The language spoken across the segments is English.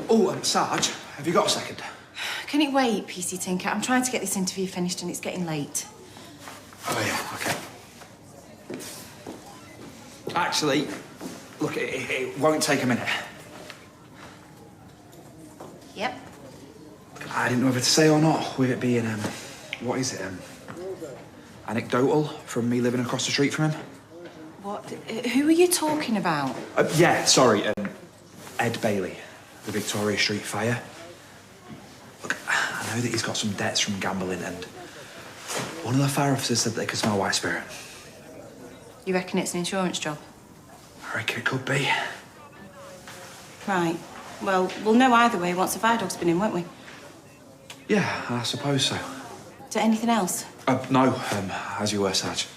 Oh, Sarge, have you got a second? Can it wait, PC Tinker? I'm trying to get this interview finished and it's getting late. Oh, yeah, OK. Actually, look, it won't take a minute. Yep. I didn't know whether to say or not, with it being, what is it, anecdotal from me living across the street from him. What? Who are you talking about? Yeah, sorry, Ed Bailey, the Victoria Street fire. Look, I know that he's got some debts from gambling, and one of the fire officers said they could smell white spirit. You reckon it's an insurance job? I reckon it could be. Right. Well, we'll know either way once the fire dog's been in, won't we? Yeah, I suppose so. Is there anything else? No, as you were, Sarge.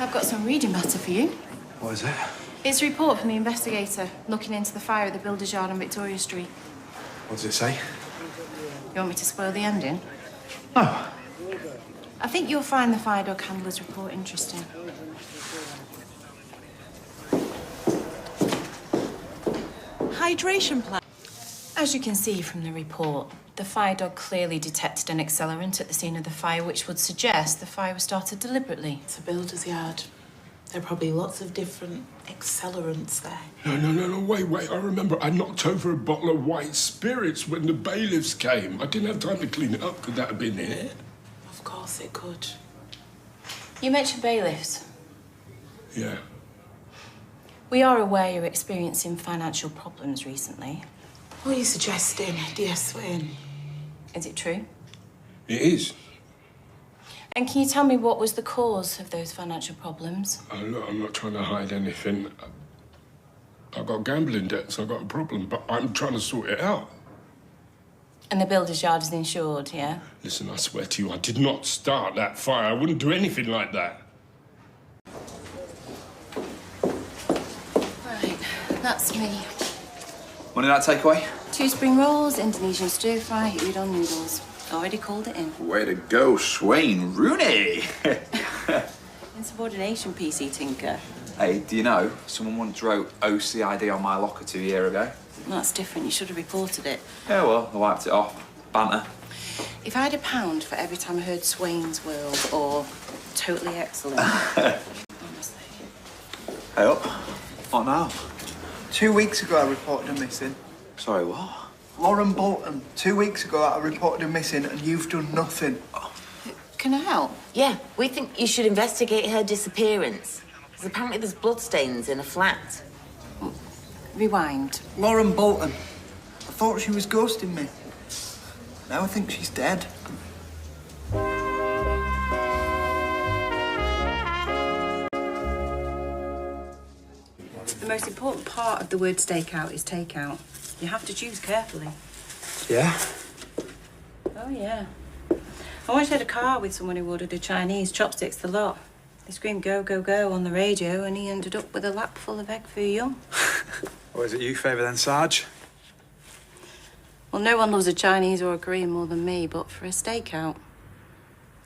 I've got some reading matter for you. What is it? It's a report from the investigator looking into the fire at the Builders' Yard on Victoria Street. What does it say? You want me to spoil the ending? No. I think you'll find the fire dog handler's report interesting. Hydration plan. As you can see from the report, the fire dog clearly detected an accelerant at the scene of the fire, which would suggest the fire was started deliberately. It's a builder's yard. There are probably lots of different accelerants there. No, wait. I remember I knocked over a bottle of white spirits when the bailiffs came. I didn't have time to clean it up. Could that have been it? Of course it could. You mentioned bailiffs. Yeah. We are aware you're experiencing financial problems recently. What are you suggesting, dear Swain? Is it true? It is. And can you tell me what was the cause of those financial problems? Look, I'm not trying to hide anything. I've got gambling debts, I've got a problem, but I'm trying to sort it out. And the Builders' Yard is insured, yeah? Listen, I swear to you, I did not start that fire. I wouldn't do anything like that. Right, that's me. What did that takeaway? 2 spring rolls, Indonesian stir-fry, udon noodles. Already called it in. Way to go, Swain. Rooney! Insubordination, PC Tinker. Hey, do you know, someone once wrote OCID on my locker 2 years ago? That's different. You should have reported it. Yeah, well, I wiped it off. Banter. If I had £1 for every time I heard Swain's World or Totally Excellent. Honestly. Hey up. What now? 2 weeks ago, I reported her missing. Sorry, what? Lauren Bolton. 2 weeks ago, I reported her missing, and you've done nothing. Can I help? Yeah, we think you should investigate her disappearance. Because apparently there's bloodstains in a flat. Rewind. Lauren Bolton. I thought she was ghosting me. Now I think she's dead. The most important part of the word stakeout is takeout. You have to choose carefully. Yeah? Oh, yeah. I once had a car with someone who ordered a Chinese, chopsticks the lot. They screamed go, go, go on the radio, and he ended up with a lap full of egg foo young. What is it you favour then, Sarge? Well, no one loves a Chinese or a Korean more than me, but for a stakeout,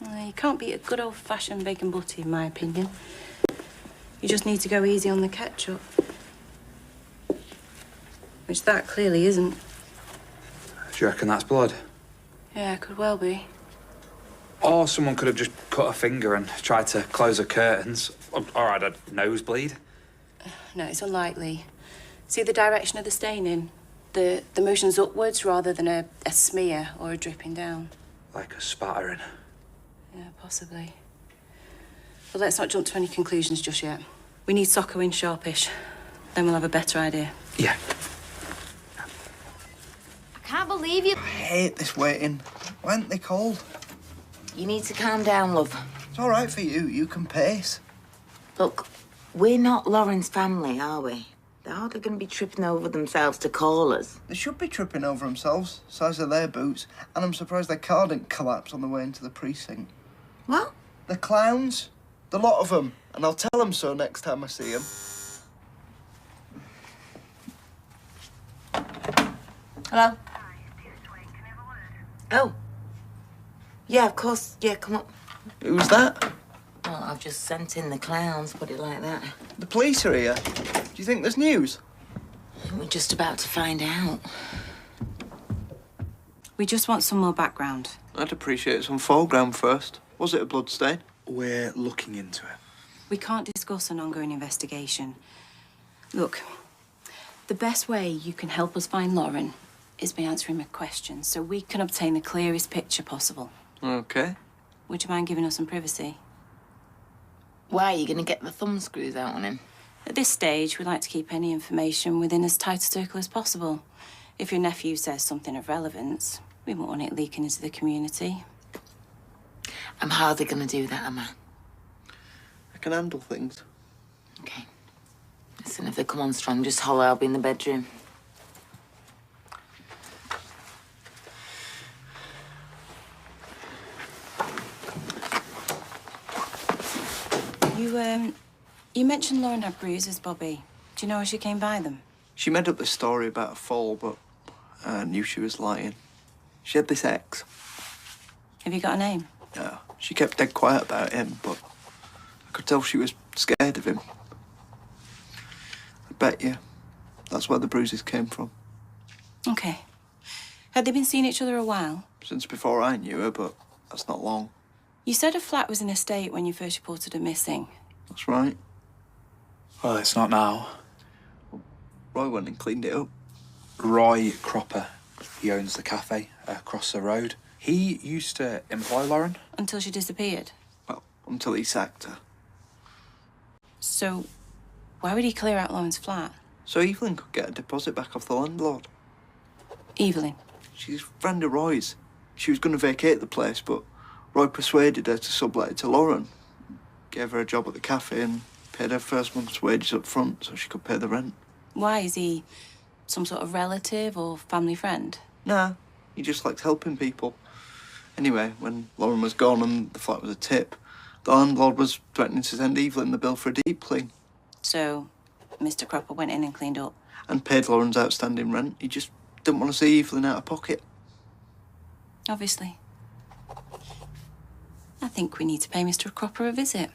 you can't beat a good old-fashioned bacon butty, in my opinion. You just need to go easy on the ketchup. Which that clearly isn't. Do you reckon that's blood? Yeah, it could well be. Or someone could have just cut a finger and tried to close the curtains. Or had a nosebleed. No, it's unlikely. See the direction of the staining? The motion's upwards rather than a smear or a dripping down. Like a spattering. Yeah, possibly. But let's not jump to any conclusions just yet. We need Socko in sharpish. Then we'll have a better idea. Yeah. I can't believe you. I hate this waiting. Why aren't they cold? You need to calm down, love. It's all right for you. You can pace. Look, we're not Lauren's family, are we? They're hardly going to be tripping over themselves to call us. They should be tripping over themselves, size of their boots, and I'm surprised their car didn't collapse on the way into the precinct. What? The clowns. The lot of them. And I'll tell them so next time I see them. Hello? Oh. Yeah, of course. Yeah, come up. Who's that? Well, I've just sent in the clowns, put it like that. The police are here. Do you think there's news? We're just about to find out. We just want some more background. I'd appreciate some foreground first. Was it a bloodstain? We're looking into it. We can't discuss an ongoing investigation. Look, the best way you can help us find Lauren is by answering my questions so we can obtain the clearest picture possible. Okay. Would you mind giving us some privacy? Why are you going to get the thumb screws out on him? At this stage, we like to keep any information within as tight a circle as possible. If your nephew says something of relevance, we won't want it leaking into the community. I'm hardly going to do that, am I? I can handle things. Okay. Listen, if they come on strong, just holler. I'll be in the bedroom. You mentioned Lauren had bruises, Bobby. Do you know how she came by them? She made up this story about a fall, but I knew she was lying. She had this ex. Have you got a name? Yeah, she kept dead quiet about him, but I could tell she was scared of him. I bet you that's where the bruises came from. Okay. Had they been seeing each other a while? Since before I knew her, but that's not long. You said her flat was in a state when you first reported her missing. That's right. Well, it's not now. Roy went and cleaned it up. Roy Cropper. He owns the cafe across the road. He used to employ Lauren. Until she disappeared. Well, until he sacked her. So, why would he clear out Lauren's flat? So Evelyn could get a deposit back off the landlord. Evelyn. She's a friend of Roy's. She was going to vacate the place, but Roy persuaded her to sublet it to Lauren. Gave her a job at the cafe and paid her first month's wages up front so she could pay the rent. Why? Is he some sort of relative or family friend? Nah, he just liked helping people. Anyway, when Lauren was gone and the flat was a tip, the landlord was threatening to send Evelyn the bill for a deep clean. So, Mr. Cropper went in and cleaned up. And paid Lauren's outstanding rent. He just didn't want to see Evelyn out of pocket. Obviously. I think we need to pay Mr. Cropper a visit.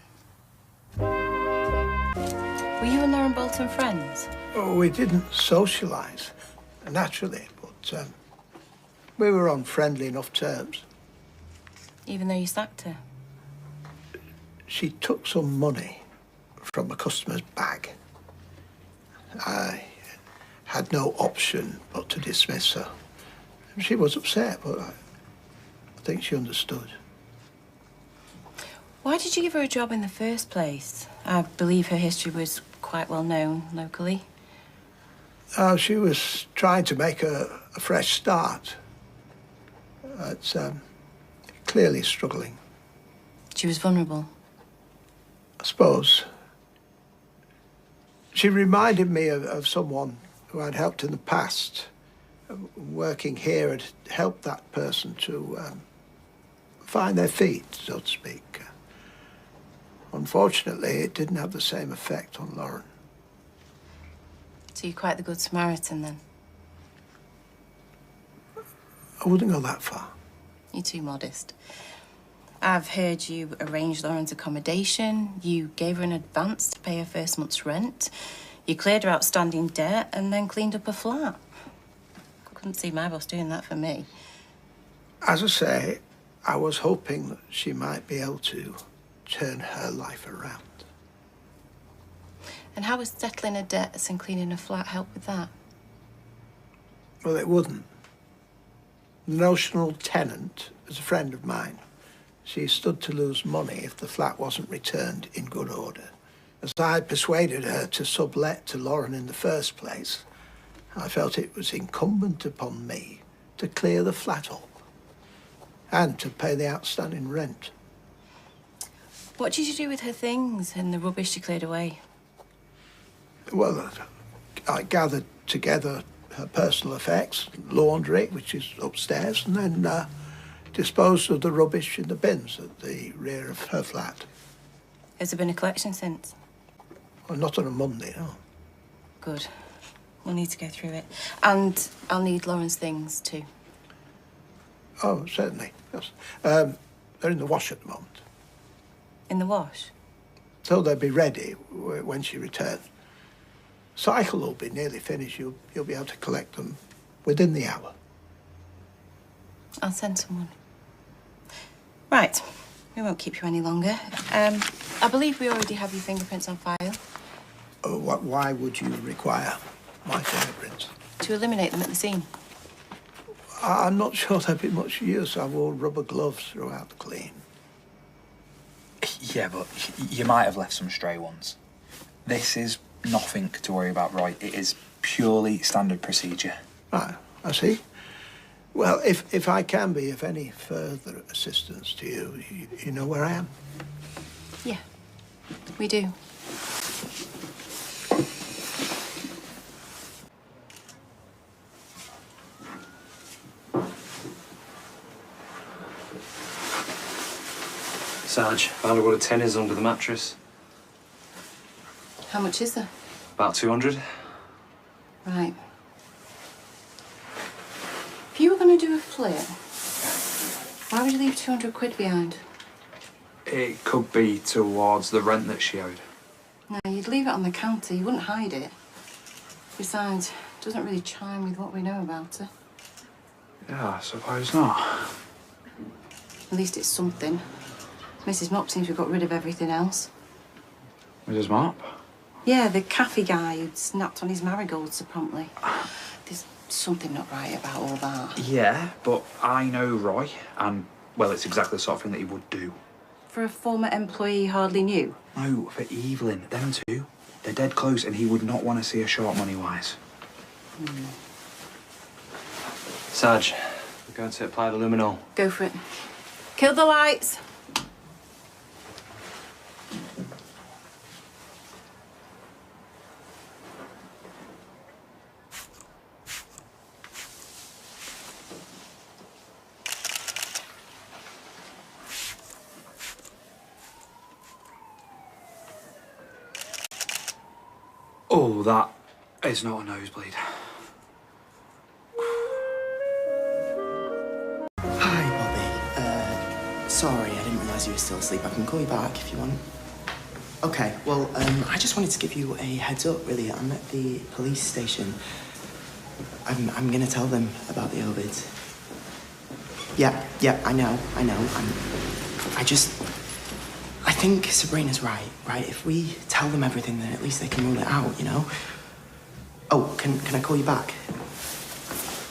Were you and Lauren Bolton friends? Oh, we didn't socialise, naturally, but we were on friendly enough terms. Even though you sacked her? She took some money from a customer's bag. I had no option but to dismiss her. She was upset, but I think she understood. Why did you give her a job in the first place? I believe her history was quite well known locally. She was trying to make a fresh start. It's clearly struggling. She was vulnerable. I suppose. She reminded me of someone who I'd helped in the past. Working here had helped that person to find their feet, so to speak. Unfortunately, it didn't have the same effect on Lauren. So you're quite the good Samaritan, then? I wouldn't go that far. You're too modest. I've heard you arranged Lauren's accommodation, you gave her an advance to pay her first month's rent, you cleared her outstanding debt, and then cleaned up her flat. Couldn't see my boss doing that for me. As I say, I was hoping that she might be able to turn her life around. And how would settling her debts and cleaning her flat help with that? Well, it wouldn't. The notional tenant is a friend of mine. She stood to lose money if the flat wasn't returned in good order. As I persuaded her to sublet to Lauren in the first place, I felt it was incumbent upon me to clear the flat up and to pay the outstanding rent. What did you do with her things and the rubbish she cleared away? Well, I gathered together her personal effects, laundry, which is upstairs, and then disposed of the rubbish in the bins at the rear of her flat. Has there been a collection since? Well, not on a Monday, no. Good. We'll need to go through it. And I'll need Lauren's things, too. Oh, certainly, yes. They're in the wash at the moment. In the wash? So they'll be ready when she returns. Cycle will be nearly finished. You'll be able to collect them within the hour. I'll send someone. Right. We won't keep you any longer. I believe we already have your fingerprints on file. Why would you require my fingerprints? To eliminate them at the scene. I'm not sure there'd be much use. I wore rubber gloves throughout the clean. Yeah, but you might have left some stray ones. This is nothing to worry about, Roy. It is purely standard procedure. Right, I see. Well, if I can be of any further assistance to you, you know where I am. Yeah, we do. Sarge, found out what a 10 is under the mattress. How much is there? About 200. Right. If you were going to do a flip, why would you leave 200 quid behind? It could be towards the rent that she owed. No, you'd leave it on the counter. You wouldn't hide it. Besides, it doesn't really chime with what we know about her. Yeah, I suppose not. At least it's something. Mrs. Mop seems to have got rid of everything else. Mrs. Mop? Yeah, the cafe guy who'd snapped on his marigolds so promptly. There's something not right about all that. Yeah, but I know Roy, and, well, it's exactly the sort of thing that he would do. For a former employee you hardly knew? No, for Evelyn, them two. They're dead close, and he would not want to see her short money-wise. Sarge, we're going to apply the luminol. Go for it. Kill the lights. Oh, that is not a nosebleed. Hi, Bobby. Sorry, I didn't realise you were still asleep. I can call you back if you want. Okay, well, I just wanted to give you a heads up, really. I'm at the police station. I'm gonna tell them about the Ovids. Yeah, I know. I think Sabrina's right? If we tell them everything, then at least they can rule it out, you know? Oh, can I call you back?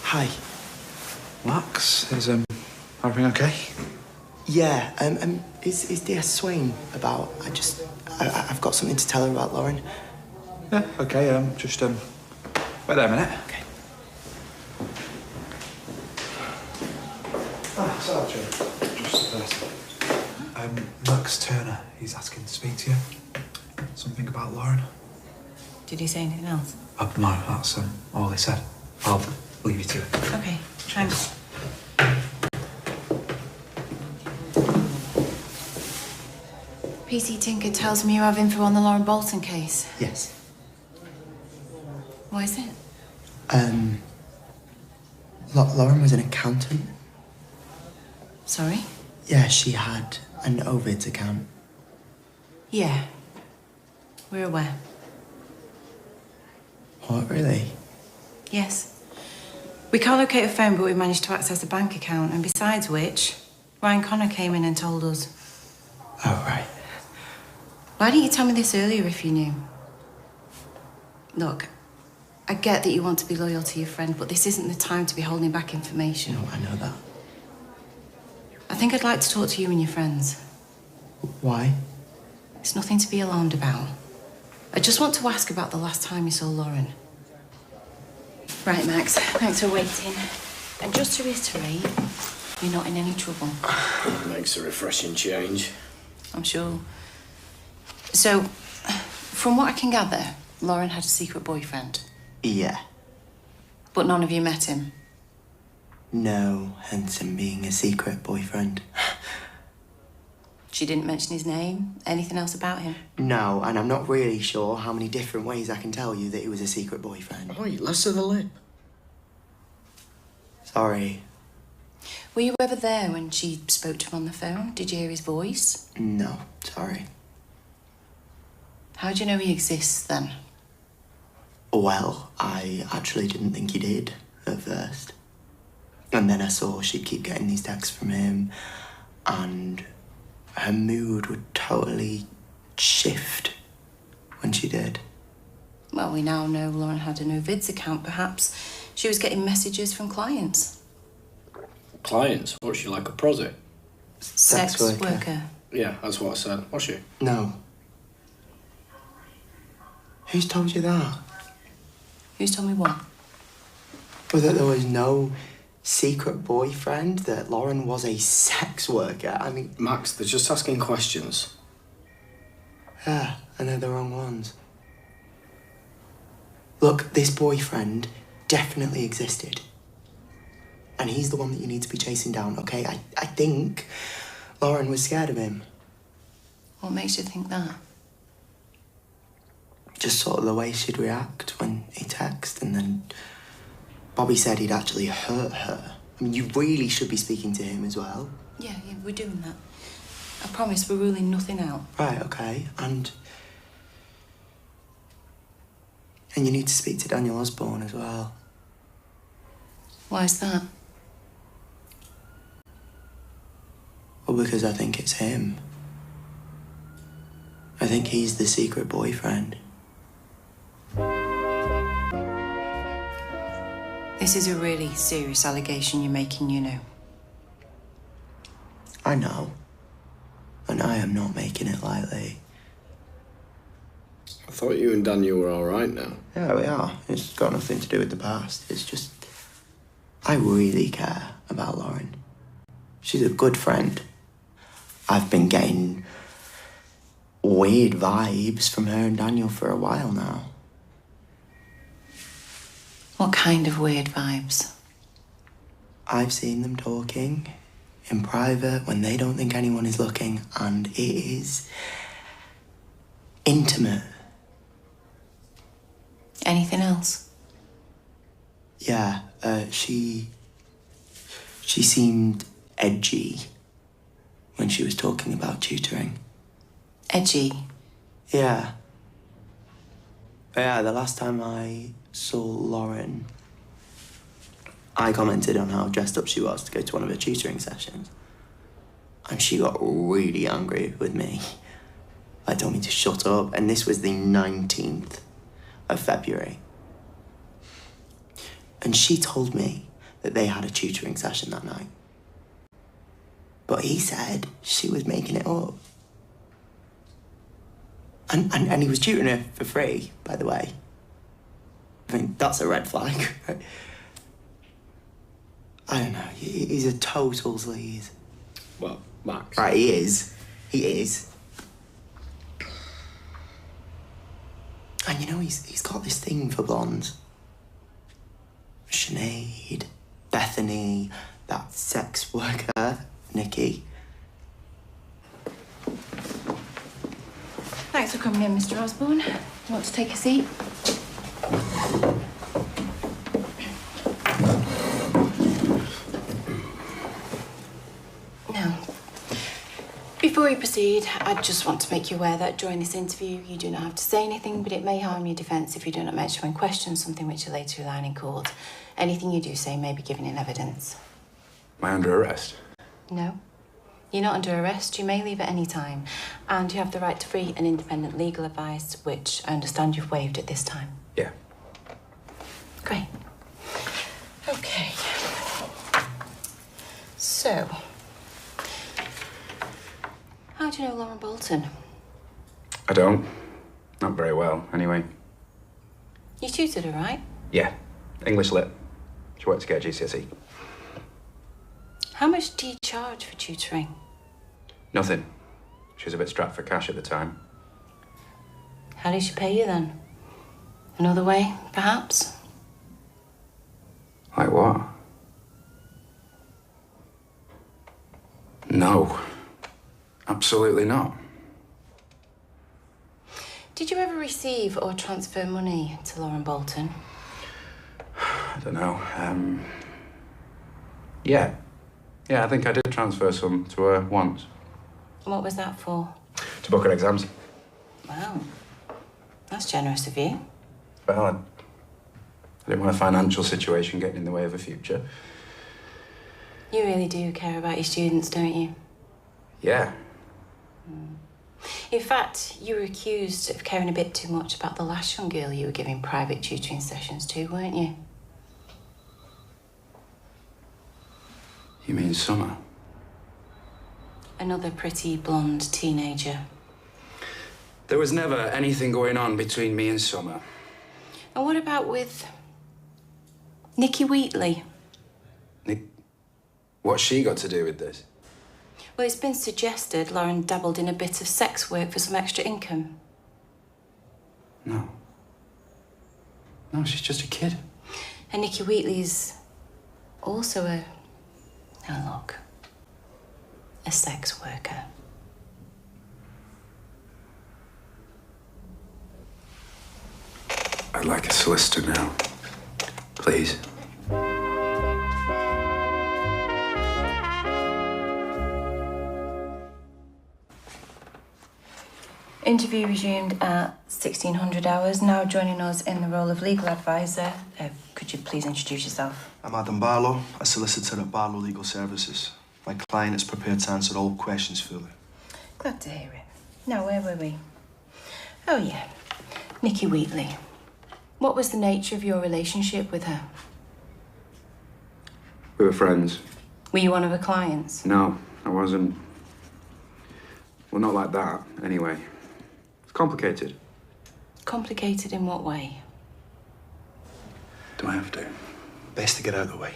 Hi. Max, is, everything okay? Yeah, is DS Swain about? I've got something to tell her about Lauren. Yeah, okay, just, wait there a minute. Okay. Just, Max Turner, he's asking to speak to you. Something about Lauren. Did he say anything else? No, that's, all he said. I'll leave you to it. Okay, thanks. PC Tinker tells me you have info on the Lauren Bolton case. Yes. What is it? Lauren was an accountant. Sorry? Yeah, she had an Ovid's account. Yeah. We're aware. What, really? Yes. We can't locate a phone, but we managed to access a bank account, and besides which, Ryan Connor came in and told us. Oh, right. Why didn't you tell me this earlier if you knew? Look, I get that you want to be loyal to your friend, but this isn't the time to be holding back information. No, I know that. I think I'd like to talk to you and your friends. Why? It's nothing to be alarmed about. I just want to ask about the last time you saw Lauren. Right, Max, thanks for waiting. And just to reiterate, you're not in any trouble. Makes a refreshing change. I'm sure. So, from what I can gather, Lauren had a secret boyfriend. Yeah. But none of you met him. No, hence him being a secret boyfriend. She didn't mention his name? Anything else about him? No, and I'm not really sure how many different ways I can tell you that he was a secret boyfriend. Oh, less of the lip. Sorry. Were you ever there when she spoke to him on the phone? Did you hear his voice? No, sorry. How do you know he exists then? Well, I actually didn't think he did at first. And then I saw she'd keep getting these texts from him, and her mood would totally shift when she did. Well, we now know Lauren had a no-vids account. Perhaps she was getting messages from clients. Clients? What's she, like a prosit? Sex worker. Yeah, that's what I said. Was she? No. Who's told you that? Who's told me what? Well, that there was no secret boyfriend, that Lauren was a sex worker. I mean... Max, they're just asking questions. Yeah, and they're the wrong ones. Look, this boyfriend definitely existed. And he's the one that you need to be chasing down, okay? I think Lauren was scared of him. What makes you think that? Just sort of the way she'd react when he texted, and then Bobby said he'd actually hurt her. I mean, you really should be speaking to him as well. Yeah, we're doing that. I promise we're ruling nothing out. Right, okay, and you need to speak to Daniel Osborne as well. Why's that? Well, because I think it's him. I think he's the secret boyfriend. This is a really serious allegation you're making, you know. I know. And I am not making it lightly. I thought you and Daniel were all right now. Yeah, we are. It's got nothing to do with the past. It's just... I really care about Lauren. She's a good friend. I've been getting weird vibes from her and Daniel for a while now. What kind of weird vibes? I've seen them talking in private when they don't think anyone is looking, and it is intimate. Anything else? Yeah, she seemed edgy when she was talking about tutoring. Edgy? Yeah. Yeah, the last time I saw Lauren, I commented on how dressed up she was to go to one of her tutoring sessions. And she got really angry with me. Like, told me to shut up. And this was the 19th of February. And she told me that they had a tutoring session that night. But he said she was making it up. And he was tutoring her for free, by the way. I mean, that's a red flag, right? I don't know. He's a total sleaze. Well, Max. Right, he is. He is. And you know, he's got this thing for blondes. Sinead, Bethany, that sex worker, Nikki. Thanks for coming in, Mr. Osborne. You want to take a seat? Now, before we proceed, I just want to make you aware that during this interview, you do not have to say anything, but it may harm your defence if you do not mention when questioned something which you later rely on in court. Anything you do say may be given in evidence. Am I under arrest? No. You're not under arrest. You may leave at any time. And you have the right to free and independent legal advice, which I understand you've waived at this time. Yeah. Great. Okay. So, how do you know Lauren Bolton? I don't. Not very well, anyway. You tutored her, right? Yeah. English lit. She worked to get a GCSE. How much do you charge for tutoring? Nothing. She was a bit strapped for cash at the time. How did she pay you then? Another way, perhaps? Like what? No. Absolutely not. Did you ever receive or transfer money to Lauren Bolton? I don't know. Yeah. Yeah, I think I did transfer some to her once. What was that for? To book her exams. Wow. That's generous of you. Well, I didn't want a financial situation getting in the way of a future. You really do care about your students, don't you? Yeah. In fact, you were accused of caring a bit too much about the last young girl you were giving private tutoring sessions to, weren't you? You mean Summer? Another pretty blonde teenager. There was never anything going on between me and Summer. And what about with Nikki Wheatley? What's she got to do with this? Well, it's been suggested Lauren dabbled in a bit of sex work for some extra income. No. No, she's just a kid. And Nikki Wheatley's also a sex worker. I'd like a solicitor now. Please. Interview resumed at 1600 hours. Now joining us in the role of legal advisor. Could you please introduce yourself? I'm Adam Barlow, a solicitor at Barlow Legal Services. My client is prepared to answer all questions fully. Glad to hear it. Now, where were we? Oh, yeah. Nikki Wheatley. What was the nature of your relationship with her? We were friends. Were you one of her clients? No, I wasn't. Well, not like that, anyway. It's complicated. Complicated in what way? Do I have to? Best to get out of the way.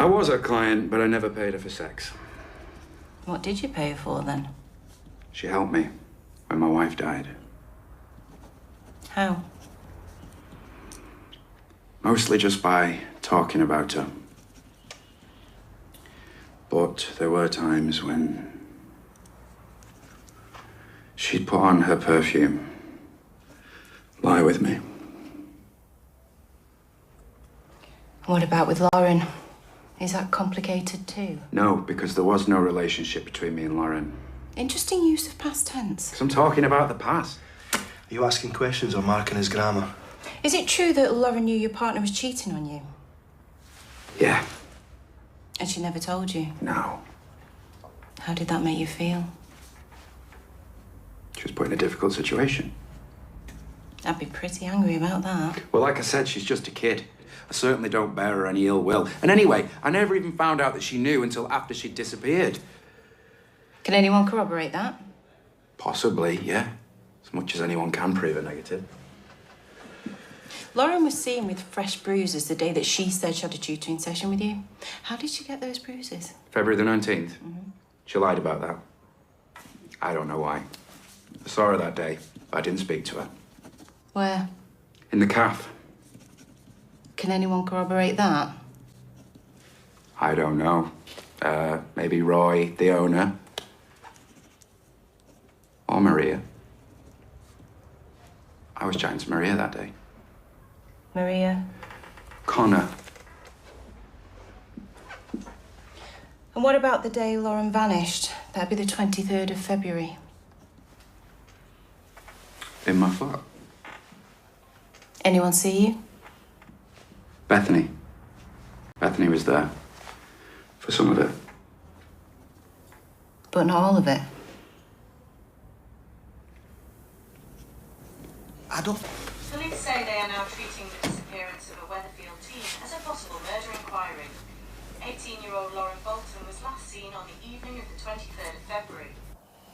I was her client, but I never paid her for sex. What did you pay her for, then? She helped me when my wife died. How? Mostly just by talking about her. But there were times when she'd put on her perfume, lie with me. What about with Lauren? Is that complicated too? No, because there was no relationship between me and Lauren. Interesting use of past tense. 'Cause I'm talking about the past. Are you asking questions or marking his grammar? Is it true that Lauren knew your partner was cheating on you? Yeah. And she never told you? No. How did that make you feel? She was put in a difficult situation. I'd be pretty angry about that. Well, like I said, she's just a kid. I certainly don't bear her any ill will. And anyway, I never even found out that she knew until after she'd disappeared. Can anyone corroborate that? Possibly, yeah. As much as anyone can prove a negative. Lauren was seen with fresh bruises the day that she said she had a tutoring session with you. How did she get those bruises? February the 19th. She lied about that. I don't know why. I saw her that day, but I didn't speak to her. Where? In the cafe. Can anyone corroborate that? I don't know. Maybe Roy, the owner. Or Maria. I was chatting to Maria that day. Maria? Connor. And what about the day Lauren vanished? That'd be the 23rd of February. In my flat. Anyone see you? Bethany. Bethany was there. For some of it. But not all of it. I don't... Police say they are now treating the disappearance of a Weatherfield teen as a possible murder inquiry. 18-year-old Lauren Bolton was last seen on the evening of the 23rd of February.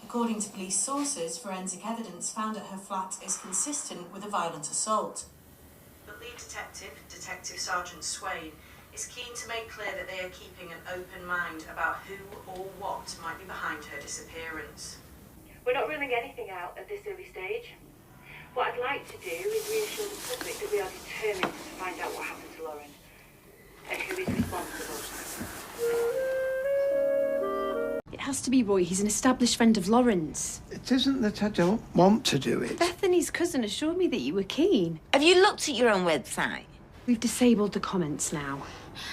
According to police sources, forensic evidence found at her flat is consistent with a violent assault. But lead detective, Detective Sergeant Swain, is keen to make clear that they are keeping an open mind about who or what might be behind her disappearance. We're not ruling anything out at this early stage. What I'd like to do is reassure the public that we are determined to find out what happened to Lauren and who is responsible. It has to be Roy. He's an established friend of Lauren's. It isn't that I don't want to do it. Bethany's cousin assured me that you were keen. Have you looked at your own website? We've disabled the comments now.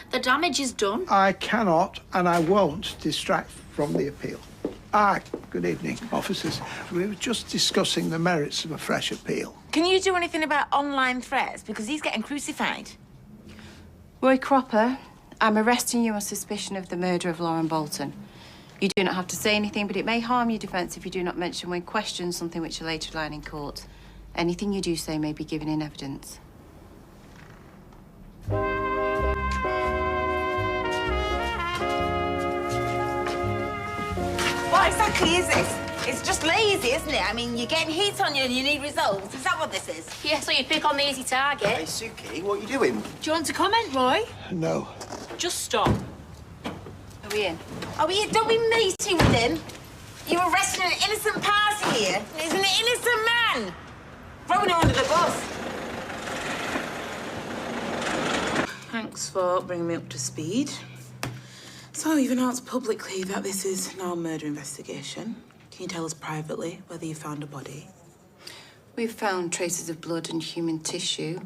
The damage is done. I cannot and I won't distract from the appeal. Good evening, officers. We were just discussing the merits of a fresh appeal. Can you do anything about online threats? Because he's getting crucified. Roy Cropper, I'm arresting you on suspicion of the murder of Lauren Bolton. You do not have to say anything, but it may harm your defence if you do not mention when questioned something which will later lie in court. Anything you do say may be given in evidence. What exactly is this? It's just lazy, isn't it? I mean, you're getting heat on you and you need results. Is that what this is? Yeah, so you pick on the easy target. Hey, Suki, what are you doing? Do you want to comment, Roy? No. Just stop. Are we in? Oh, don't be mating with him. You're arresting an innocent party here. He's an innocent man. Throwing him under the bus. Thanks for bringing me up to speed. So you've announced publicly that this is now a murder investigation. Can you tell us privately whether you found a body? We've found traces of blood and human tissue,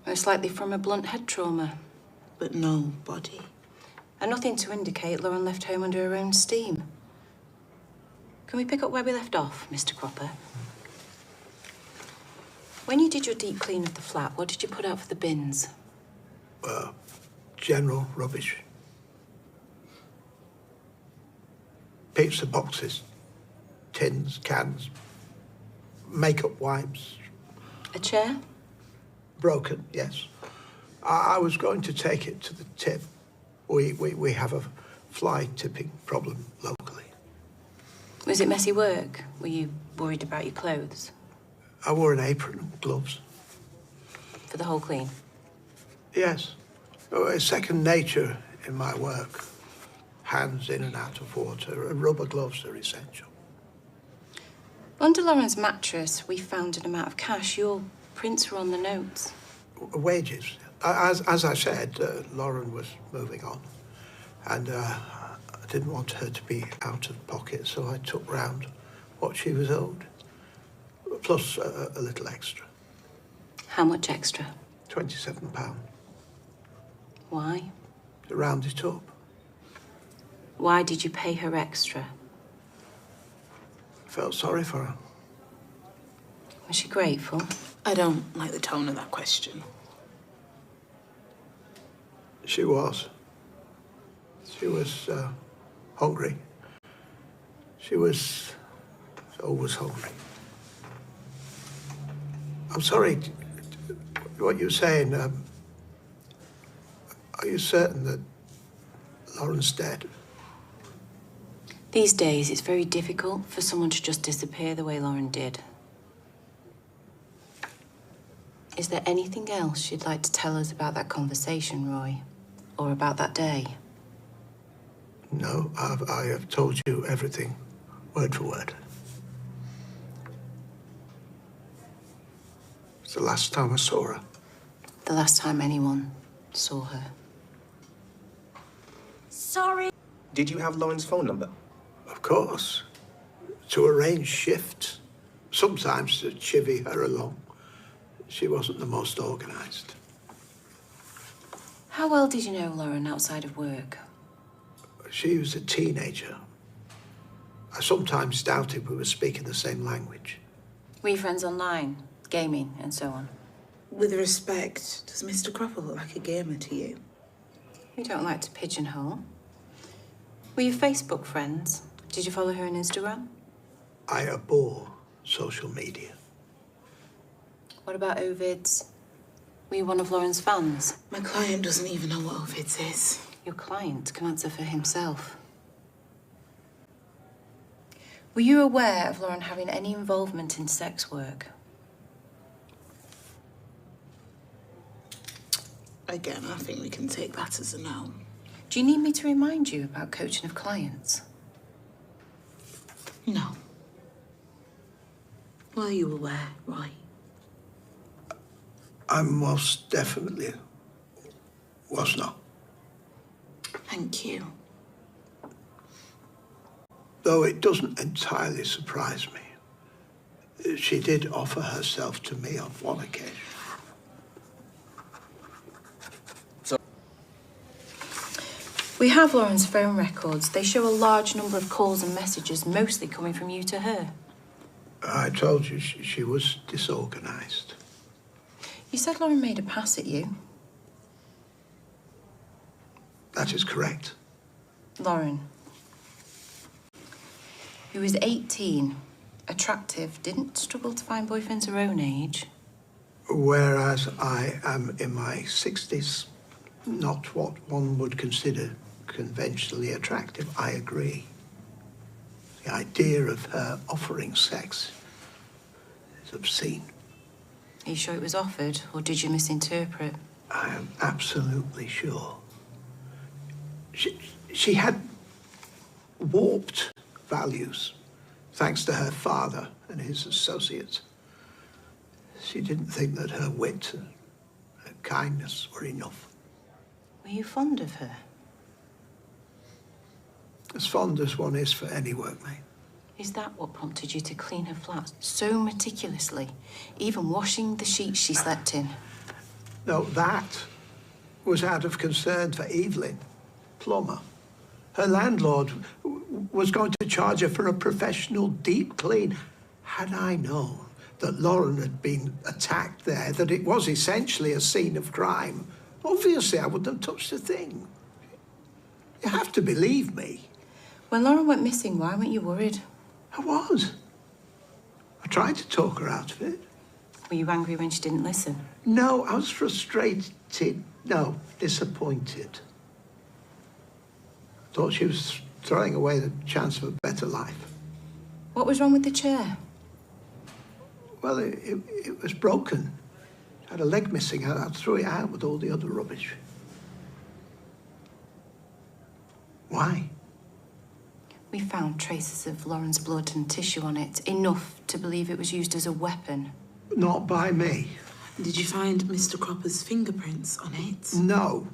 most likely from a blunt head trauma. But no body? And nothing to indicate Lauren left home under her own steam. Can we pick up where we left off, Mr. Cropper? When you did your deep clean of the flat, what did you put out for the bins? General rubbish. Pizza boxes, tins, cans, makeup wipes. A chair? Broken, yes. I was going to take it to the tip. We have a fly tipping problem locally. Was it messy work? Were you worried about your clothes? I wore an apron and gloves. For the whole clean? Yes. It's second nature in my work. Hands in and out of water, and rubber gloves are essential. Under Lauren's mattress, we found an amount of cash. Your prints were on the notes. Wages. As I said, Lauren was moving on, and I didn't want her to be out of pocket, so I took round what she was owed, plus a little extra. How much extra? £27. Why? To round it up. Why did you pay her extra? I felt sorry for her. Was she grateful? I don't like the tone of that question. She was. She was hungry. She was always hungry. I'm sorry, what you're saying, are you certain that Lauren's dead? These days, it's very difficult for someone to just disappear the way Lauren did. Is there anything else you'd like to tell us about that conversation, Roy? Or about that day? No, I have told you everything, word for word. It's the last time I saw her. The last time anyone saw her. Sorry. Did you have Lauren's phone number? Of course. To arrange shifts. Sometimes to chivvy her along. She wasn't the most organised. How well did you know Lauren outside of work? She was a teenager. I sometimes doubted we were speaking the same language. Were you friends online? Gaming and so on? With respect, does Mr. Cropper look like a gamer to you? You don't like to pigeonhole. Were you Facebook friends? Did you follow her on Instagram? I abhor social media. What about Ovid's? Were you one of Lauren's fans? My client doesn't even know what Ovid's is. Your client can answer for himself. Were you aware of Lauren having any involvement in sex work? Again, I think we can take that as a no. Do you need me to remind you about coaching of clients? No. Were you aware, Roy? I most definitely was not. Thank you. Though it doesn't entirely surprise me. She did offer herself to me on one occasion. We have Lauren's phone records. They show a large number of calls and messages, mostly coming from you to her. I told you she was disorganised. You said Lauren made a pass at you. That is correct. Lauren, who was 18, attractive, didn't struggle to find boyfriends her own age. Whereas I am in my 60s, not what one would consider conventionally attractive, I agree. The idea of her offering sex is obscene. Are you sure it was offered, or did you misinterpret? I am absolutely sure. She had warped values, thanks to her father and his associates. She didn't think that her wit and her kindness were enough. Were you fond of her? As fond as one is for any workmate. Is that what prompted you to clean her flat so meticulously, even washing the sheets she slept in? No, that was out of concern for Evelyn, plumber. Her landlord was going to charge her for a professional deep clean. Had I known that Lauren had been attacked there, that it was essentially a scene of crime, obviously I wouldn't have touched a thing. You have to believe me. When Lauren went missing, why weren't you worried? I was. I tried to talk her out of it. Were you angry when she didn't listen? No, I was frustrated. No, disappointed. Thought she was throwing away the chance of a better life. What was wrong with the chair? Well, it was broken. It had a leg missing. I threw it out with all the other rubbish. Why? We found traces of Lauren's blood and tissue on it, enough to believe it was used as a weapon. Not by me. Did you find Mr. Cropper's fingerprints on it? No.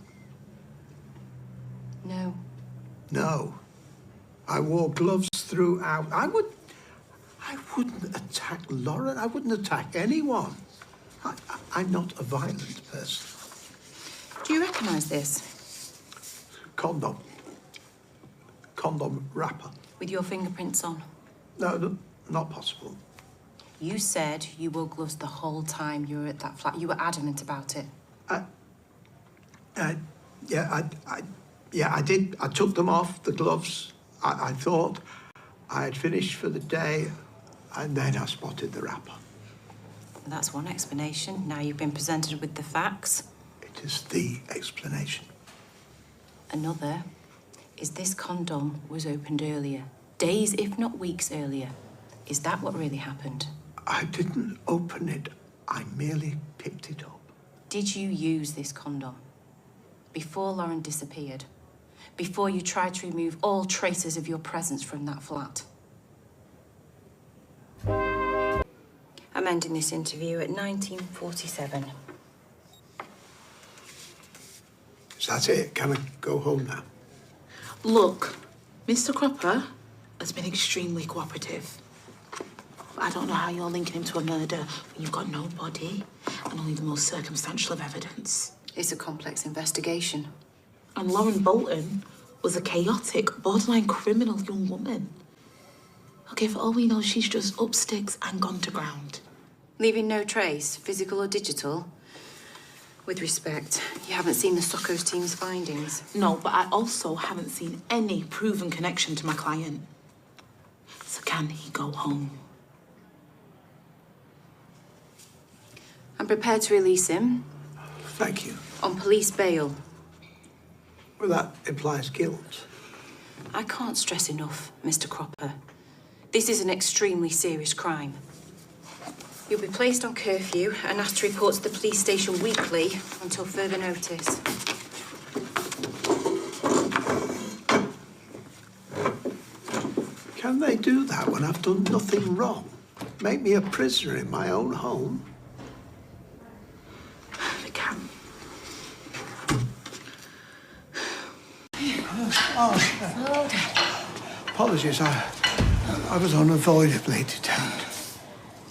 No. No. I wore gloves throughout. I wouldn't attack Lauren. I wouldn't attack anyone. I'm not a violent person. Do you recognise this? Condom wrapper. With your fingerprints on? No, not possible. You said you wore gloves the whole time you were at that flat. You were adamant about it. Yeah, I did. I took them off, the gloves. I thought I had finished for the day, and then I spotted the wrapper. That's one explanation. Now you've been presented with the facts. It is the explanation. Another is this condom was opened earlier. Days, if not weeks earlier. Is that what really happened? I didn't open it. I merely picked it up. Did you use this condom before Lauren disappeared? Before you tried to remove all traces of your presence from that flat? I'm ending this interview at 19:47. Is that it? Can I go home now? Look, Mr. Cropper has been extremely cooperative. I don't know how you're linking him to a murder when you've got no body and only the most circumstantial of evidence. It's a complex investigation. And Lauren Bolton was a chaotic, borderline criminal young woman. Okay, for all we know, she's just up sticks and gone to ground. Leaving no trace, physical or digital? With respect, you haven't seen the Sockos team's findings. No, but I also haven't seen any proven connection to my client. So can he go home? I'm prepared to release him. Thank you. On police bail. Well, that implies guilt. I can't stress enough, Mr. Cropper. This is an extremely serious crime. You'll be placed on curfew and asked to report to the police station weekly until further notice. Can they do that when I've done nothing wrong? Make me a prisoner in my own home? They can. Apologies, I was unavoidably detained.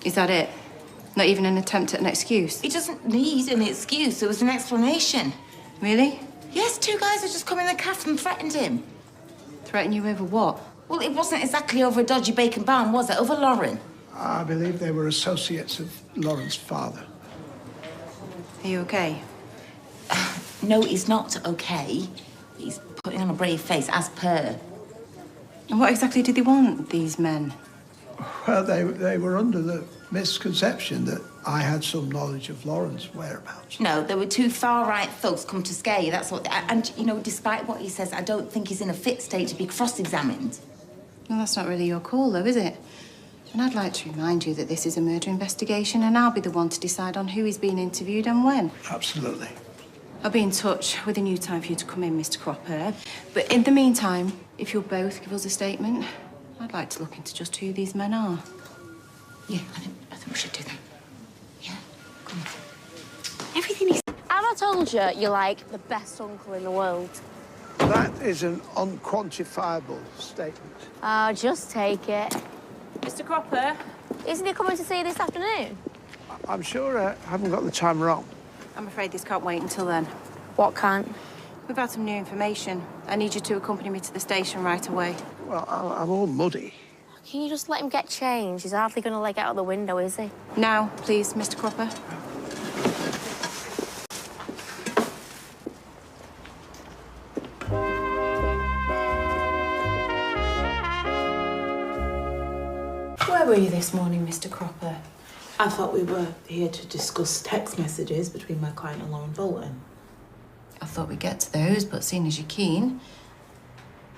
Is that it? Not even an attempt at an excuse? He doesn't need an excuse. There was an explanation. Really? Yes, two guys had just come in the cafe and threatened him. Threaten you over what? Well, it wasn't exactly over a dodgy bacon barn, was it? Over Lauren. I believe they were associates of Lauren's father. Are you okay? No, he's not okay. He's putting on a brave face, as per. And what exactly did they want, these men? Well, they were under the misconception that I had some knowledge of Lauren's whereabouts. No, there were two far-right thugs come to scare you, that's what... And, you know, despite what he says, I don't think he's in a fit state to be cross-examined. Well, that's not really your call, though, is it? And I'd like to remind you that this is a murder investigation, and I'll be the one to decide on who is being interviewed and when. Absolutely. I'll be in touch with a new time for you to come in, Mr. Cropper. But in the meantime, if you'll both give us a statement, I'd like to look into just who these men are. Yeah, I think we should do that. Yeah, come on. Everything is... Have I told you you're like the best uncle in the world? That is an unquantifiable statement. Oh, just take it. Mr. Cropper? Isn't he coming to see you this afternoon? I'm sure I haven't got the time wrong. I'm afraid this can't wait until then. What can't? We've had some new information. I need you to accompany me to the station right away. Well, I'm all muddy. Can you just let him get change? He's hardly going to leg out of the window, is he? Now, please, Mr. Cropper. Where were you this morning, Mr. Cropper? I thought we were here to discuss text messages between my client and Lauren Bolton. I thought we'd get to those, but seeing as you're keen...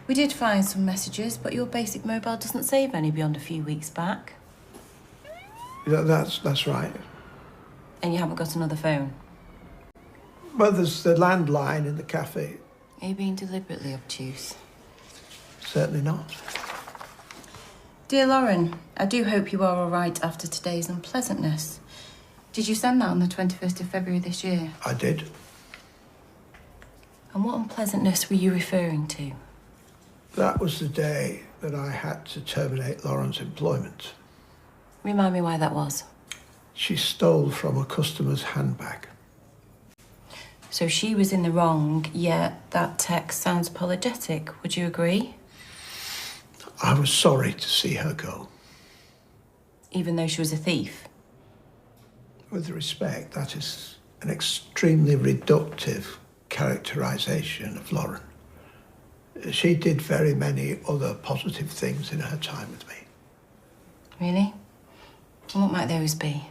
We did find some messages, but your basic mobile doesn't save any beyond a few weeks back. That's right. And you haven't got another phone? Well, there's the landline in the cafe. Are you being deliberately obtuse? Certainly not. Dear Lauren, I do hope you are all right after today's unpleasantness. Did you send that on the 21st of February this year? I did. And what unpleasantness were you referring to? That was the day that I had to terminate Lauren's employment. Remind me why that was. She stole from a customer's handbag. So she was in the wrong, yet that text sounds apologetic. Would you agree? I was sorry to see her go. Even though she was a thief? With respect, that is an extremely reductive characterisation of Lauren. She did very many other positive things in her time with me. Really? And what might those be?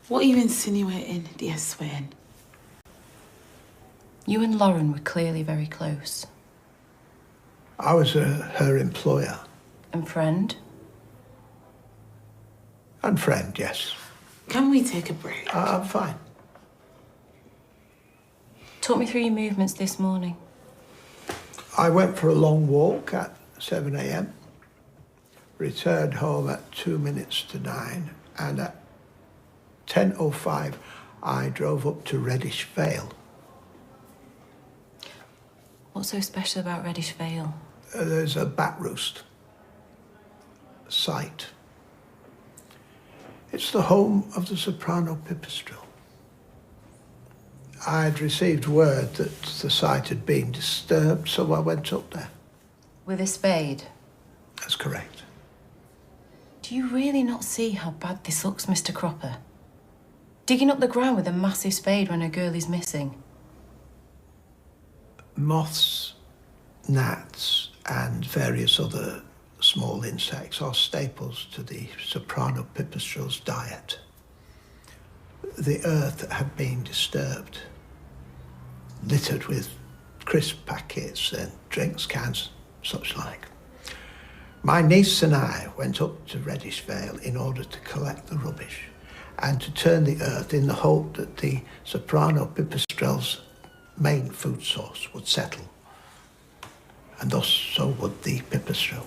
What are you insinuating, dear Swain? You and Lauren were clearly very close. I was her employer. And friend? And friend, yes. Can we take a break? I'm fine. Talk me through your movements this morning. I went for a long walk at 7 a.m, returned home at 2 minutes to 9, and at 10:05, I drove up to Reddish Vale. What's so special about Reddish Vale? There's a bat roost site. It's the home of the soprano pipistrelle. I'd received word that the site had been disturbed, so I went up there. With a spade? That's correct. Do you really not see how bad this looks, Mr. Cropper? Digging up the ground with a massive spade when a girl is missing. Moths, gnats, and various other small insects are staples to the soprano pipistrelle's diet. The earth had been disturbed, littered with crisp packets and drinks cans, such like. My niece and I went up to Reddish Vale in order to collect the rubbish and to turn the earth in the hope that the soprano pipistrelle's main food source would settle. And thus so would the pipistrelle.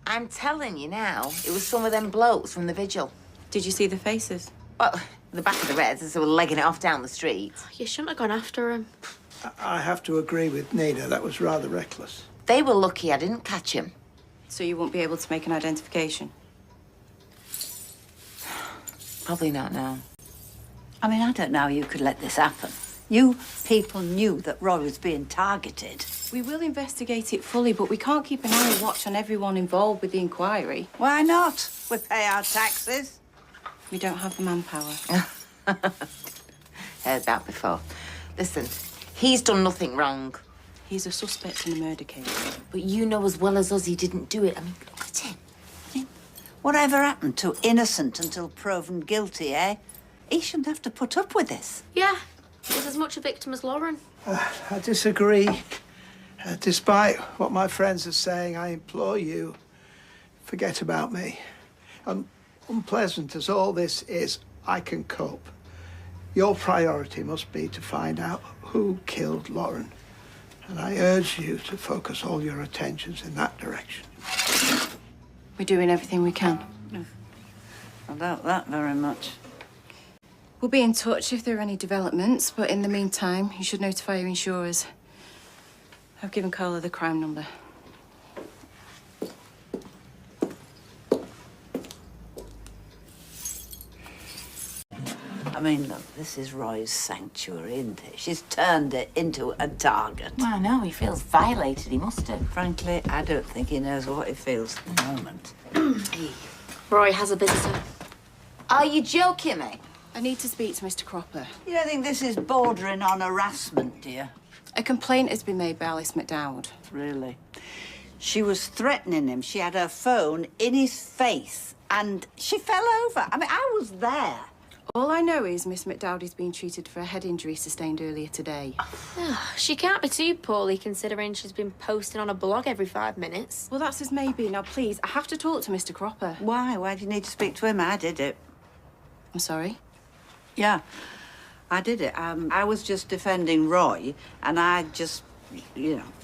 I'm telling you now, it was some of them blokes from the vigil. Did you see the faces? Well, the back of the Reds as they were legging it off down the street. You shouldn't have gone after him. I have to agree with Nina, that was rather reckless. They were lucky I didn't catch him. So you won't be able to make an identification? Probably not now. I mean, I don't know how you could let this happen. You people knew that Roy was being targeted. We will investigate it fully, but we can't keep an eye watch on everyone involved with the inquiry. Why not? We pay our taxes. We don't have the manpower. Heard that before. Listen, he's done nothing wrong. He's a suspect in a murder case. But you know as well as us he didn't do it. I mean, look at him. Whatever happened to innocent until proven guilty, eh? He shouldn't have to put up with this. Yeah, he's as much a victim as Lauren. I disagree. Despite what my friends are saying, I implore you, forget about me. Unpleasant as all this is, I can cope. Your priority must be to find out who killed Lauren. And I urge you to focus all your attentions in that direction. We're doing everything we can. I doubt that very much. We'll be in touch if there are any developments, but in the meantime, you should notify your insurers. I've given Carla the crime number. I mean, look, this is Roy's sanctuary, isn't it? She's turned it into a target. Well, I know, he feels violated, he must have. Frankly, I don't think he knows what he feels at the moment. Roy has a visitor. Are you joking me? I need to speak to Mr. Cropper. You don't think this is bordering on harassment, do you? A complaint has been made by Alice McDowd. Really? She was threatening him. She had her phone in his face and she fell over. I mean, I was there. All I know is Miss McDowd is being treated for a head injury sustained earlier today. She can't be too poorly considering she's been posting on a blog every 5 minutes. Well, that's as maybe. Now, please, I have to talk to Mr. Cropper. Why? Why do you need to speak to him? I did it. I'm sorry? Yeah, I did it. I was just defending Roy and I just,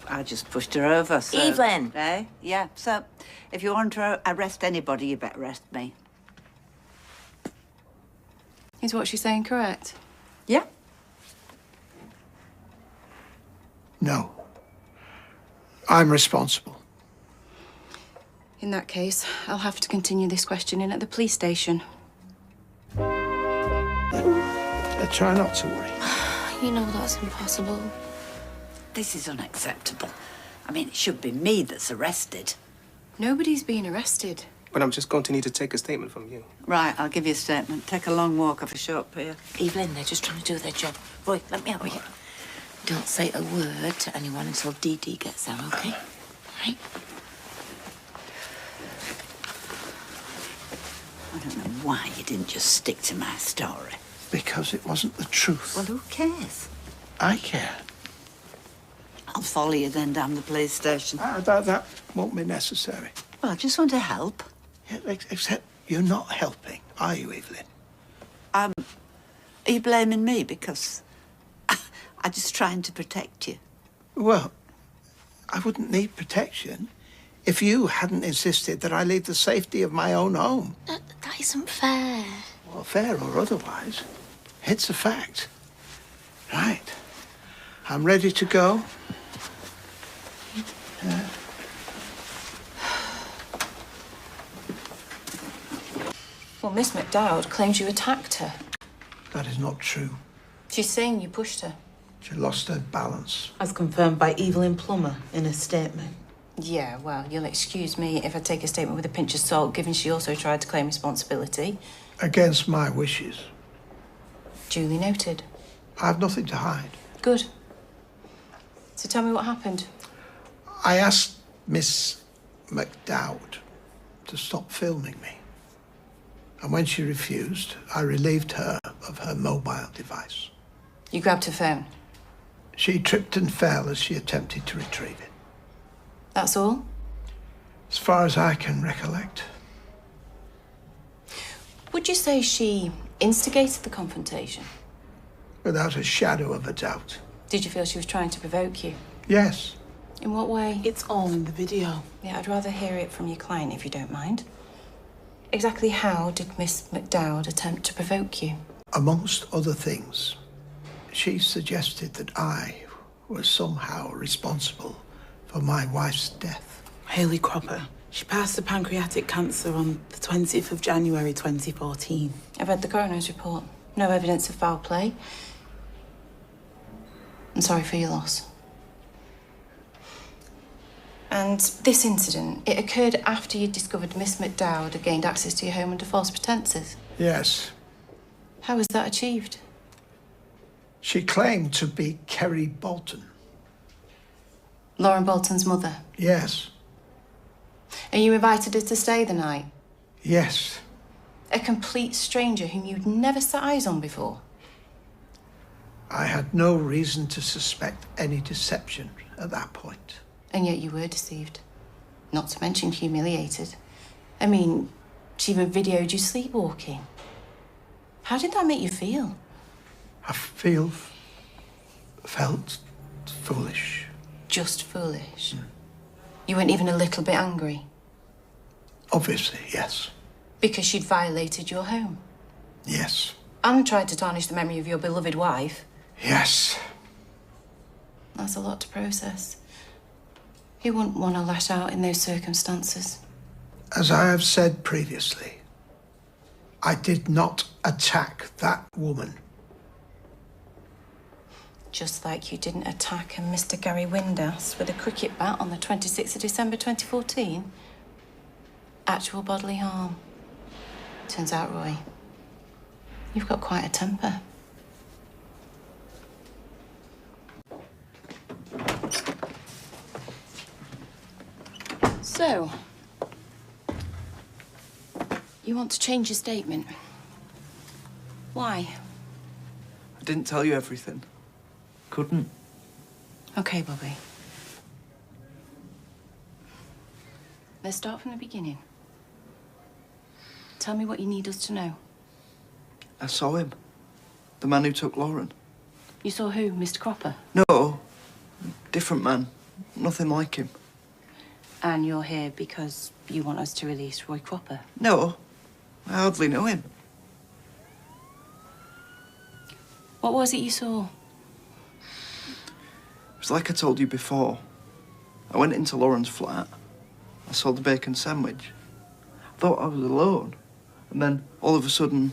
I just pushed her over. So, Evelyn! Eh? Yeah, so if you want to arrest anybody, you better arrest me. Is what she's saying correct? Yeah. No. I'm responsible. In that case, I'll have to continue this questioning at the police station. Try not to worry. You know that's impossible. This is unacceptable. I mean, it should be me that's arrested. Nobody's being arrested. But I'm just going to need to take a statement from you. Right, I'll give you a statement. Take a long walk off a short pier. Evelyn, they're just trying to do their job. Roy, let me help you. Don't say a word to anyone until Dee Dee gets there, okay? Right? I don't know why you didn't just stick to my story. Because it wasn't the truth. Well, who cares? I care. I'll follow you then down the police station. That won't be necessary. Well, I just want to help. Yeah, except you're not helping, are you, Evelyn? Are you blaming me because I'm just trying to protect you? Well, I wouldn't need protection if you hadn't insisted that I leave the safety of my own home. That isn't fair. Well, fair or otherwise, it's a fact. Right. I'm ready to go. Well, Miss McDowd claims you attacked her. That is not true. She's saying you pushed her. She lost her balance. As confirmed by Evelyn Plummer in a statement. Yeah, well, you'll excuse me if I take a statement with a pinch of salt, given she also tried to claim responsibility. Against my wishes. Duly noted. I have nothing to hide. Good. So tell me what happened. I asked Miss McDowd to stop filming me. And when she refused, I relieved her of her mobile device. You grabbed her phone? She tripped and fell as she attempted to retrieve it. That's all? As far as I can recollect. Would you say she instigated the confrontation? Without a shadow of a doubt. Did you feel she was trying to provoke you? Yes. In what way? It's all in the video. Yeah, I'd rather hear it from your client, if you don't mind. Exactly how did Miss McDowd attempt to provoke you? Amongst other things, she suggested that I was somehow responsible for my wife's death. Hayley Cropper. She passed the pancreatic cancer on the 20th of January 2014. I've read the coroner's report. No evidence of foul play. I'm sorry for your loss. And this incident, it occurred after you discovered Miss McDowd had gained access to your home under false pretences. Yes. How was that achieved? She claimed to be Kerry Bolton. Lauren Bolton's mother? Yes. And you invited her to stay the night? Yes. A complete stranger whom you'd never set eyes on before? I had no reason to suspect any deception at that point. And yet you were deceived. Not to mention humiliated. I mean, she even videoed you sleepwalking. How did that make you feel? I felt foolish. Just foolish? You weren't even a little bit angry? Obviously, yes. Because she'd violated your home? Yes. And tried to tarnish the memory of your beloved wife? Yes. That's a lot to process. You wouldn't want to lash out in those circumstances. As I have said previously, I did not attack that woman. Just like you didn't attack a Mr. Gary Windass with a cricket bat on the 26th of December 2014. Actual bodily harm. Turns out, Roy, you've got quite a temper. So, you want to change your statement? Why? I didn't tell you everything. Couldn't. Okay, Bobby. Let's start from the beginning. Tell me what you need us to know. I saw him. The man who took Lauren. You saw who, Mr. Cropper? No. Different man. Nothing like him. And you're here because you want us to release Roy Cropper? No. I hardly know him. What was it you saw? It was like I told you before. I went into Lauren's flat. I saw the bacon sandwich. I thought I was alone. And then, all of a sudden,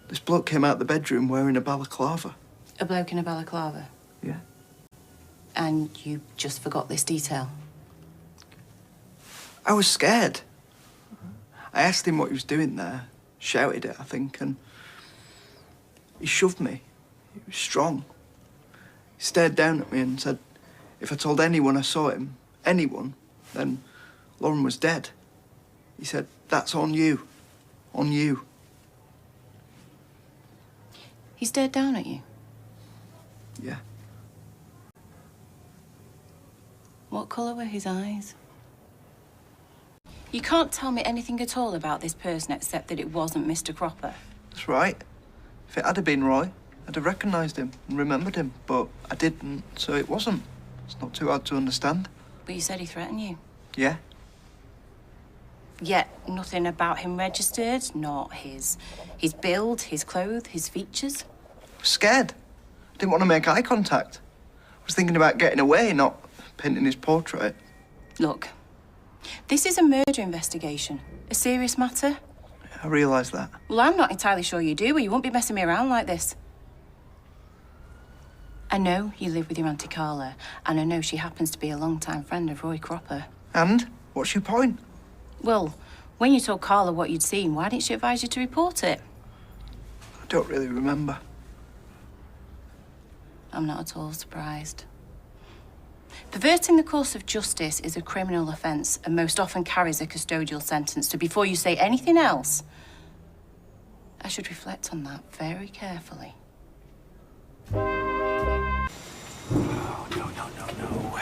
this bloke came out the bedroom wearing a balaclava. A bloke in a balaclava? Yeah. And you just forgot this detail? I was scared. I asked him what he was doing there. Shouted it, I think, and he shoved me. He was strong. He stared down at me and said, if I told anyone I saw him, anyone, then Lauren was dead. He said, that's on you. On you. He stared down at you? Yeah. What colour were his eyes? You can't tell me anything at all about this person except that it wasn't Mr. Cropper. That's right. If it had been Roy, I'd have recognised him and remembered him, but I didn't, so it wasn't. It's not too hard to understand. But you said he threatened you. Yeah. Yet nothing about him registered, not his build, his clothes, his features. I was scared. I didn't want to make eye contact. I was thinking about getting away, not painting his portrait. Look, this is a murder investigation. A serious matter. I realise that. Well, I'm not entirely sure you do, or you won't be messing me around like this. I know you live with your Auntie Carla, and I know she happens to be a long-time friend of Roy Cropper. And? What's your point? Well, when you told Carla what you'd seen, why didn't she advise you to report it? I don't really remember. I'm not at all surprised. Perverting the course of justice is a criminal offence and most often carries a custodial sentence. So before you say anything else, I should reflect on that very carefully. Oh, no.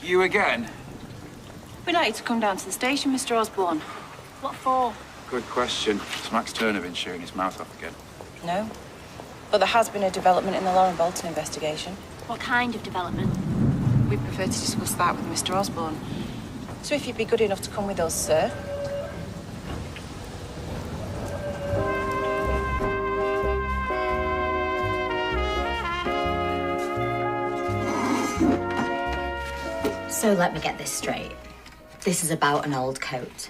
You again? We'd like you to come down to the station, Mr. Osborne. What for? Good question. Has Max Turner been shooting his mouth off again? No. But there has been a development in the Lauren Bolton investigation. What kind of development? We'd prefer to discuss that with Mr. Osborne. So if you'd be good enough to come with us, sir. So let me get this straight. This is about an old coat.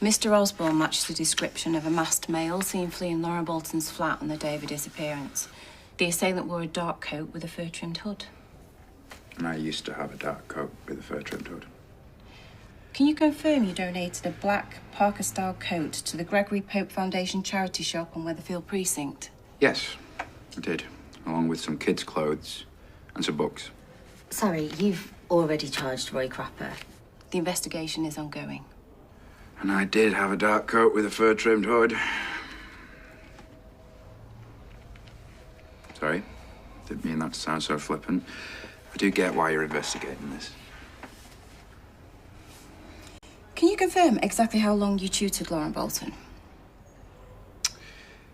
Mr. Osborne matched the description of a masked male seen fleeing Lauren Bolton's flat on the day of her disappearance. The assailant wore a dark coat with a fur-trimmed hood. And I used to have a dark coat with a fur-trimmed hood. Can you confirm you donated a black Parker-style coat to the Gregory Pope Foundation charity shop on Weatherfield Precinct? Yes, I did. Along with some kids' clothes and some books. Sorry, you've already charged Roy Cropper. The investigation is ongoing. And I did have a dark coat with a fur-trimmed hood. Sorry, didn't mean that to sound so flippant. I do get why you're investigating this. Can you confirm exactly how long you tutored Lauren Bolton?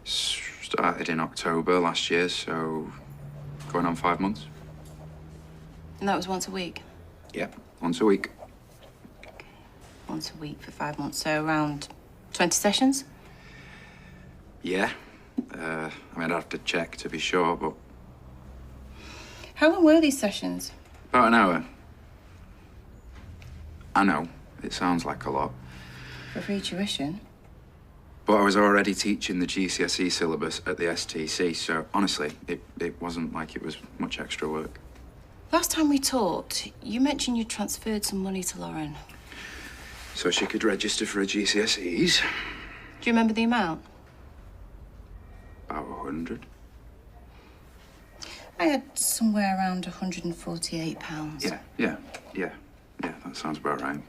Started in October last year, so going on 5 months. And that was once a week? Yep, once a week. Once a week for 5 months, so around 20 sessions? Yeah. I mean, I'd have to check to be sure, but... How long were these sessions? About an hour. I know, it sounds like a lot. For free tuition? But I was already teaching the GCSE syllabus at the STC, so honestly, it wasn't like it was much extra work. Last time we talked, you mentioned you transferred some money to Lauren. So she could register for her GCSEs. Do you remember the amount? About 100. I had somewhere around £148. Yeah, that sounds about right.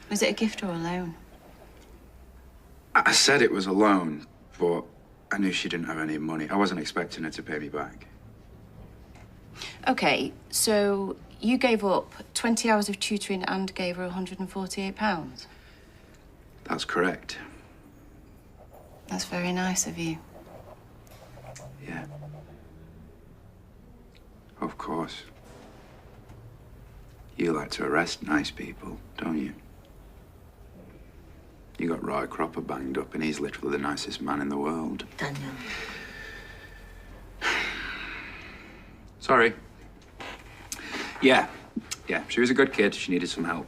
Was it a gift or a loan? I said it was a loan, but I knew she didn't have any money. I wasn't expecting her to pay me back. Okay, so you gave up 20 hours of tutoring and gave her £148? That's correct. That's very nice of you. Yeah. Of course. You like to arrest nice people, don't you? You got Roy Cropper banged up, and he's literally the nicest man in the world. Daniel. Sorry. Yeah, she was a good kid. She needed some help.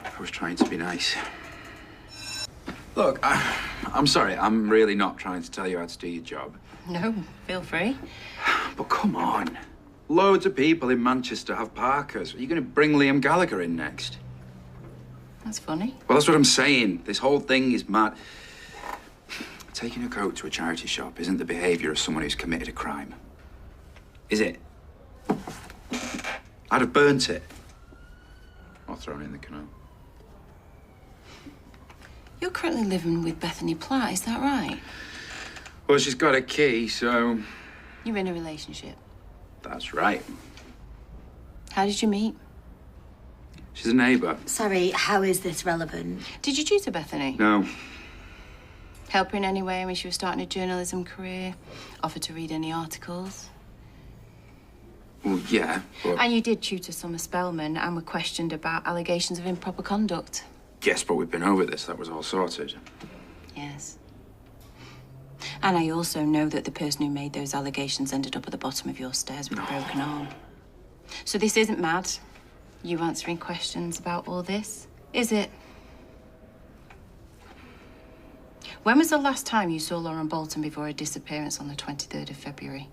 I was trying to be nice. Look, I'm sorry. I'm really not trying to tell you how to do your job. No, feel free. But come on. Loads of people in Manchester have Parkers. Are you going to bring Liam Gallagher in next? That's funny. Well, that's what I'm saying. This whole thing is mad. Taking a coat to a charity shop isn't the behaviour of someone who's committed a crime. Is it? I'd have burnt it. Or thrown it in the canal. You're currently living with Bethany Platt, is that right? Well, she's got a key, so... You're in a relationship. That's right. How did you meet? She's a neighbour. Sorry, how is this relevant? Did you tutor Bethany? No. Help her in any way when she was starting a journalism career? Offer to read any articles? Well, yeah, but... And you did tutor Summer Spellman and were questioned about allegations of improper conduct. Yes, but we've been over this. That was all sorted. Yes. And I also know that the person who made those allegations ended up at the bottom of your stairs with a broken arm. So this isn't mad. You answering questions about all this, is it? When was the last time you saw Lauren Bolton before her disappearance on the 23rd of February?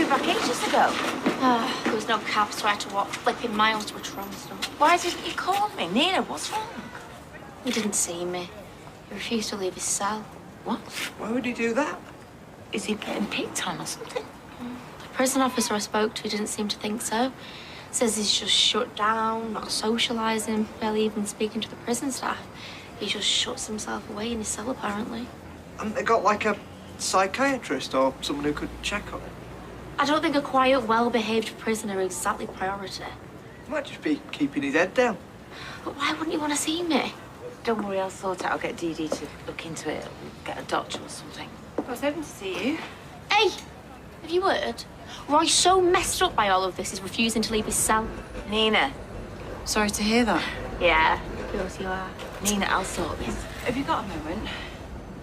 Back ages ago. There was no cab, so I had to walk flipping miles to a tram stop. Why didn't you call me? Nina, what's wrong? He didn't see me. He refused to leave his cell. What? Why would he do that? Is he getting picked on or something? The prison officer I spoke to didn't seem to think so. Says he's just shut down, not socialising, barely even speaking to the prison staff. He just shuts himself away in his cell, apparently. Haven't they got, like, a psychiatrist or someone who could check on him? I don't think a quiet, well-behaved prisoner is exactly priority. Might just be keeping his head down. But why wouldn't you want to see me? Don't worry, I'll sort it. I'll get Dee Dee to look into it. Get a doctor or something. I was hoping to see you. Hey, have you heard? Roy's so messed up by all of this, he's refusing to leave his cell. Nina. Sorry to hear that. Yeah, of course you are. Nina, I'll sort this. Have you got a moment?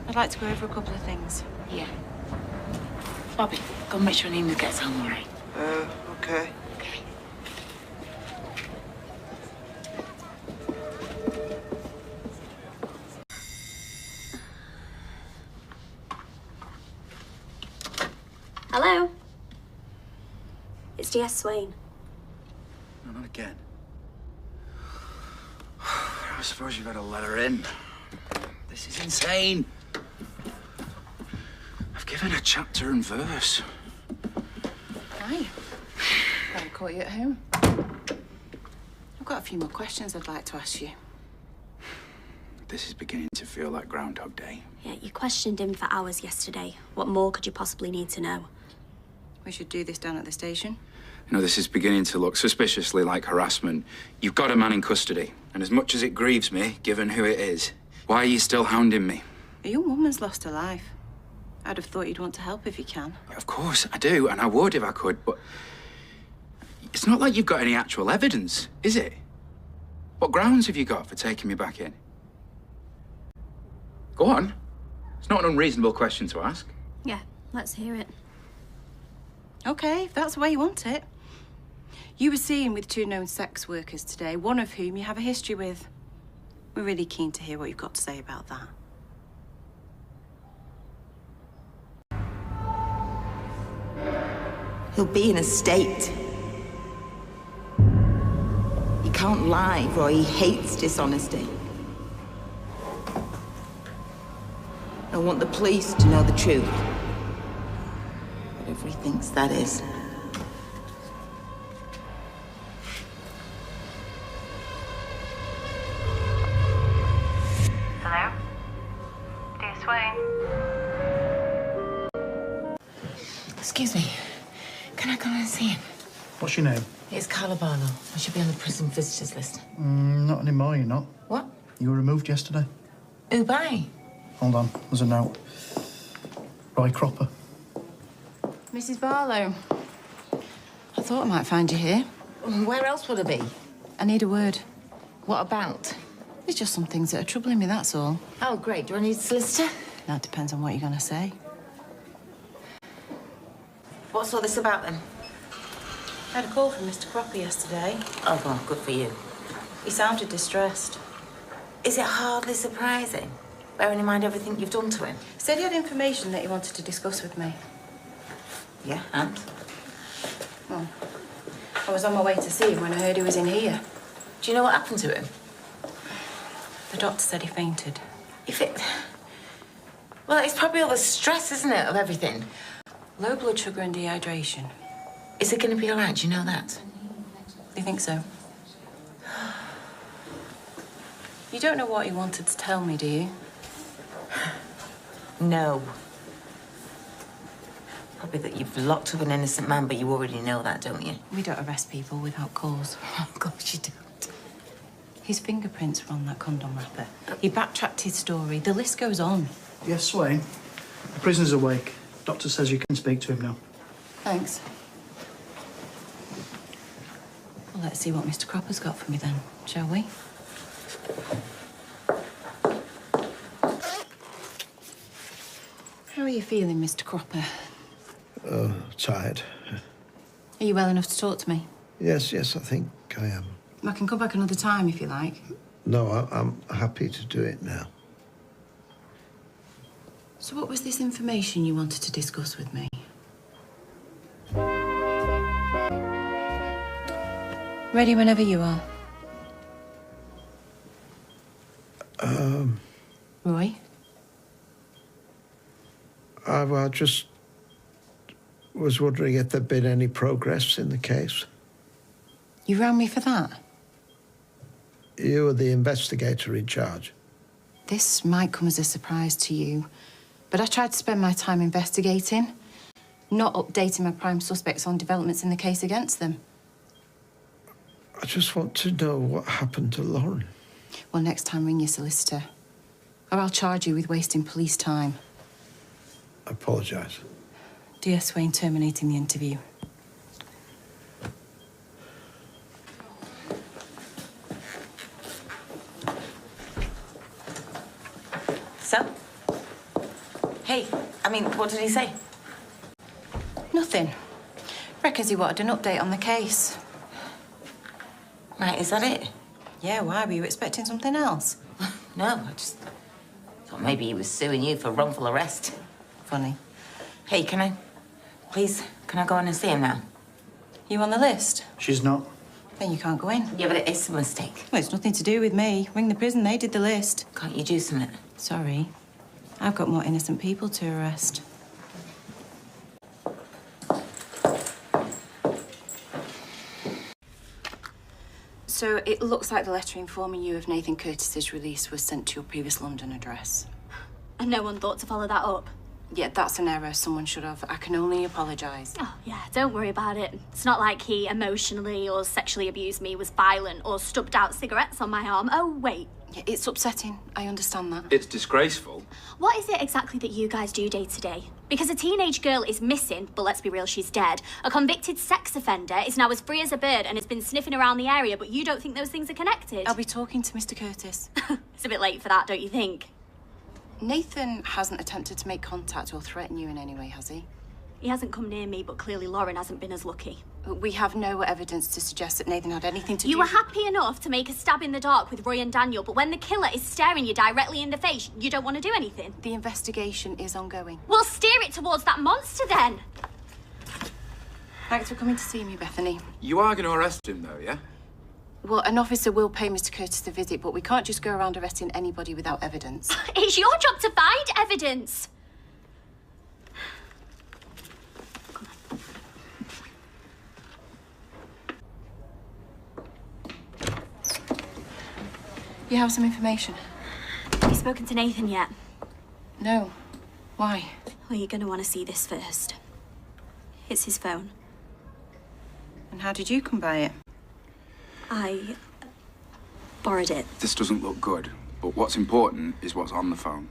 I'd like to go over a couple of things. Yeah. Bobby, go and make sure Nina gets home, all right? Okay. Hello? It's DS Swain. No, not again. I suppose you've had to let her in. This is insane. I've given her chapter and verse. Hi. I caught you at home. I've got a few more questions I'd like to ask you. This is beginning to feel like Groundhog Day. Yeah, you questioned him for hours yesterday. What more could you possibly need to know? We should do this down at the station. You know, this is beginning to look suspiciously like harassment. You've got a man in custody, and as much as it grieves me, given who it is, why are you still hounding me? A young woman's lost her life. I'd have thought you'd want to help if you can. Of course, I do, and I would if I could, but it's not like you've got any actual evidence, is it? What grounds have you got for taking me back in? Go on. It's not an unreasonable question to ask. Yeah, let's hear it. OK, if that's the way you want it. You were seen with 2 known sex workers today, one of whom you have a history with. We're really keen to hear what you've got to say about that. He'll be in a state. He can't lie, Roy. He hates dishonesty. I want the police to know the truth. Whatever he thinks that is. Hello? Dear Swain? Excuse me. Can I come and see him? What's your name? It's Carla Barlow. I should be on the prison visitors list. Not anymore, you're not. What? You were removed yesterday. Who by? Hold on, there's a note. Roy Cropper. Mrs. Barlow, I thought I might find you here. Where else would I be? I need a word. What about? There's just some things that are troubling me, that's all. Oh, great. Do I need a solicitor? That depends on what you're going to say. What's all this about, then? I had a call from Mr. Cropper yesterday. Oh, well, good for you. He sounded distressed. Is it hardly surprising, bearing in mind everything you've done to him? He said he had information that he wanted to discuss with me. Yeah, and? Well, I was on my way to see him when I heard he was in here. Do you know what happened to him? The doctor said he fainted. Well, it's probably all the stress, isn't it, of everything? Low blood sugar and dehydration. Is it going to be all right? Do you know that? You think so? You don't know what he wanted to tell me, do you? No. Probably that you've locked up an innocent man, but you already know that, don't you? We don't arrest people without cause. Of course you don't. His fingerprints were on that condom wrapper. He backtracked his story. The list goes on. Yes, Swain. The prisoner's awake. Doctor says you can speak to him now. Thanks. Well, let's see what Mr. Cropper's got for me then, shall we? How are you feeling, Mr. Cropper? Tired. Are you well enough to talk to me? Yes, I think I am. I can come back another time if you like. No, I'm happy to do it now. So what was this information you wanted to discuss with me? Ready whenever you are. Roy? I just was wondering if there'd been any progress in the case. You rang me for that? You were the investigator in charge. This might come as a surprise to you, but I tried to spend my time investigating, not updating my prime suspects on developments in the case against them. I just want to know what happened to Lauren. Well, next time ring your solicitor, or I'll charge you with wasting police time. I apologise. Dear Swain terminating the interview. So? Hey, what did he say? Nothing. Reckons he wanted an update on the case. Right, is that it? Yeah, why? Were you expecting something else? No, I just thought maybe he was suing you for wrongful arrest. Funny. Hey, can I go in and see him now? You on the list? She's not. Then you can't go in. Yeah, but it is a mistake. Well, it's nothing to do with me. Ring the prison, they did the list. Can't you do something? Sorry. I've got more innocent people to arrest. So it looks like the letter informing you of Nathan Curtis's release was sent to your previous London address. And no one thought to follow that up? Yeah, that's an error. Someone should have. I can only apologise. Oh, yeah, don't worry about it. It's not like he emotionally or sexually abused me, was violent, or stubbed out cigarettes on my arm. Oh, wait. Yeah, it's upsetting. I understand that. It's disgraceful. What is it exactly that you guys do day to day? Because a teenage girl is missing, but let's be real, she's dead. A convicted sex offender is now as free as a bird and has been sniffing around the area, but you don't think those things are connected? I'll be talking to Mr. Curtis. It's a bit late for that, don't you think? Nathan hasn't attempted to make contact or threaten you in any way, has he? He hasn't come near me, but clearly Lauren hasn't been as lucky. We have no evidence to suggest that Nathan had anything to do... You were happy enough to make a stab in the dark with Roy and Daniel, but when the killer is staring you directly in the face, you don't want to do anything? The investigation is ongoing. Well, steer it towards that monster, then! Thanks for coming to see me, Bethany. You are going to arrest him, though, yeah? Well, an officer will pay Mr. Curtis a visit, but we can't just go around arresting anybody without evidence. It's your job to find evidence! You have some information? Have you spoken to Nathan yet? No. Why? Well, you're going to want to see this first. It's his phone. And how did you come by it? I borrowed it. This doesn't look good, but what's important is what's on the phone.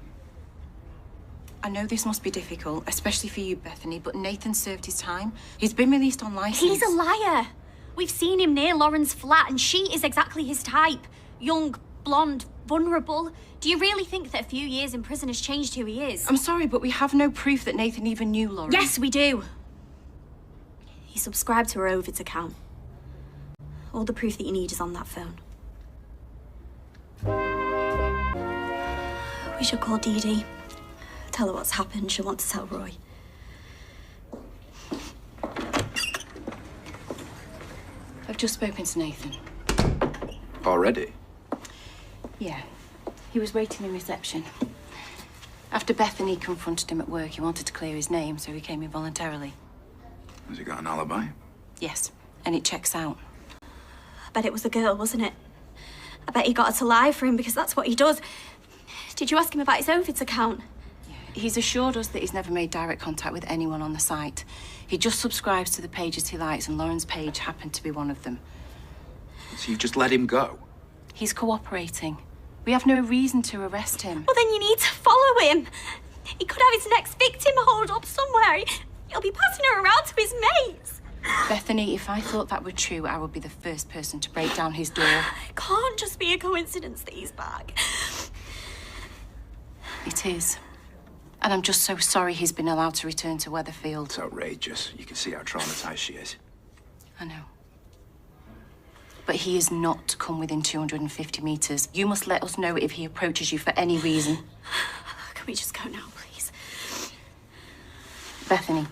I know this must be difficult, especially for you, Bethany, but Nathan served his time. He's been released on licence. He's a liar! We've seen him near Lauren's flat, and she is exactly his type. Young, blonde, vulnerable. Do you really think that a few years in prison has changed who he is? I'm sorry, but we have no proof that Nathan even knew Lauren. Yes, we do. He subscribed to her Ovid's account. All the proof that you need is on that phone. We should call Dee Dee. Tell her what's happened. She'll want to tell Roy. I've just spoken to Nathan. Already? Yeah. He was waiting in reception. After Bethany confronted him at work, he wanted to clear his name, so he came in voluntarily. Has he got an alibi? Yes, and it checks out. I bet it was the girl, wasn't it? I bet he got her to lie for him because that's what he does. Did you ask him about his Ovid's account? He's assured us that he's never made direct contact with anyone on the site. He just subscribes to the pages he likes, and Lauren's page happened to be one of them. So you've just let him go? He's cooperating. We have no reason to arrest him. Well, then you need to follow him. He could have his next victim holed up somewhere. He'll be passing her around to his mates. Bethany, if I thought that were true, I would be the first person to break down his door. It can't just be a coincidence that he's back. It is. And I'm just so sorry he's been allowed to return to Weatherfield. It's outrageous. You can see how traumatised she is. I know. But he is not to come within 250 metres. You must let us know if he approaches you for any reason. Can we just go now, please? Bethany,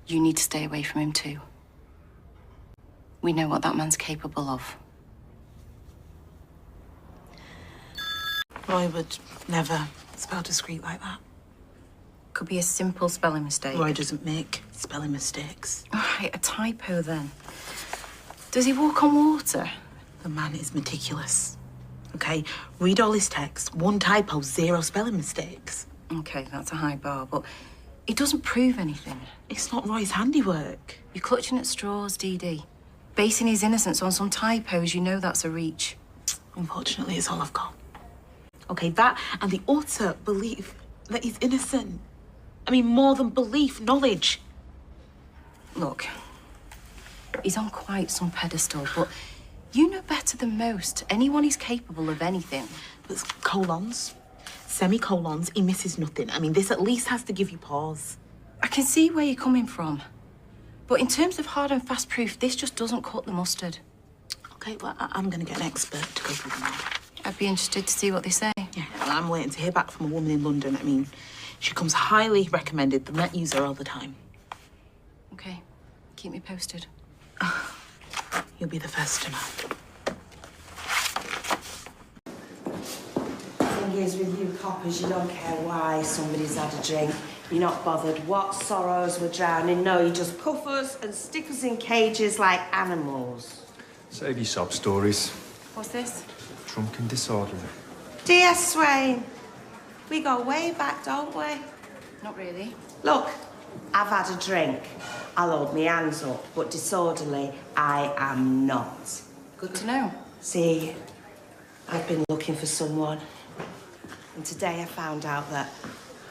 you need to stay away from him too. We know what that man's capable of. Roy would never spell discreet like that. Could be a simple spelling mistake. Roy doesn't make spelling mistakes. All right, a typo then. Does he walk on water? The man is meticulous. Okay, read all his texts. One typo, 0 spelling mistakes. Okay, that's a high bar, but it doesn't prove anything. It's not Roy's handiwork. You're clutching at straws, Dee Dee. Basing his innocence on some typos, you know that's a reach. Unfortunately, it's all I've got. Okay, that and the utter belief that he's innocent. I mean, more than belief, knowledge. Look, he's on quite some pedestal, but you know better than most. Anyone is capable of anything. But colons, semicolons, he misses nothing. I mean, this at least has to give you pause. I can see where you're coming from. But in terms of hard and fast proof, this just doesn't cut the mustard. Okay, well, I'm going to get an expert to go through them all. I'd be interested to see what they say. Yeah, well, I'm waiting to hear back from a woman in London. I mean, she comes highly recommended. The Met use her all the time. Okay, keep me posted. You'll be the first to know. The thing is, with you coppers, you don't care why somebody's had a drink. You're not bothered what sorrows we're drowning. No, you just cuff us and stick us in cages like animals. Save your sob stories. What's this? Drunken disorderly. Dear Swain, we go way back, don't we? Not really. Look, I've had a drink. I'll hold my hands up, but disorderly, I am not. Good to know. See, I've been looking for someone, and today I found out that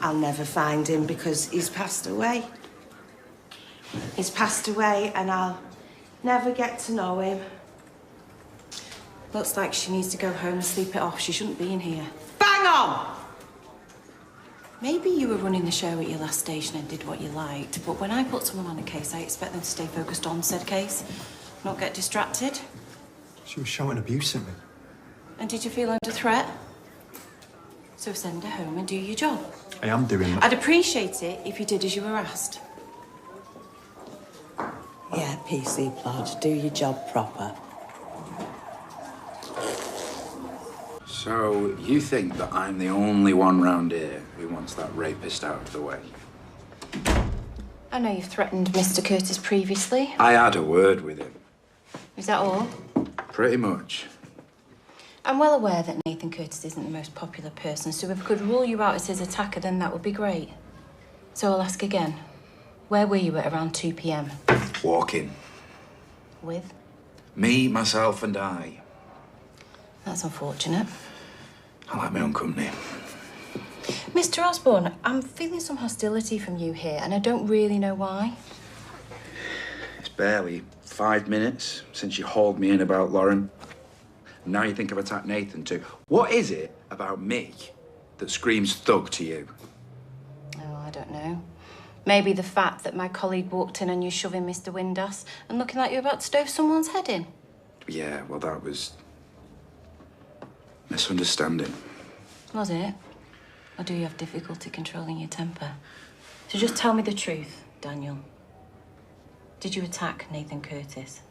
I'll never find him because he's passed away. He's passed away, and I'll never get to know him. Looks like she needs to go home and sleep it off. She shouldn't be in here. Bang on! Maybe you were running the show at your last station and did what you liked, but when I put someone on a case, I expect them to stay focused on said case, not get distracted. She was shouting abuse at me. And did you feel under threat? So send her home and do your job. I am doing that. I'd appreciate it if you did as you were asked. Yeah, PC plod, do your job proper. So, you think that I'm the only one round here who wants that rapist out of the way? I know you've threatened Mr. Curtis previously. I had a word with him. Is that all? Pretty much. I'm well aware that Nathan Curtis isn't the most popular person, so if we could rule you out as his attacker, then that would be great. So I'll ask again. Where were you at around 2 p.m? Walking. With? Me, myself, and I. That's unfortunate. I like my own company. Mr. Osborne, I'm feeling some hostility from you here, and I don't really know why. It's barely 5 minutes since you hauled me in about Lauren. Now you think I've attacked Nathan too. What is it about me that screams thug to you? Oh, I don't know. Maybe the fact that my colleague walked in on you shoving Mr. Windass and looking like you're about to stove someone's head in. Yeah, well, that was misunderstanding. Was it? Or do you have difficulty controlling your temper? So just tell me the truth, Daniel. Did you attack Nathan Curtis?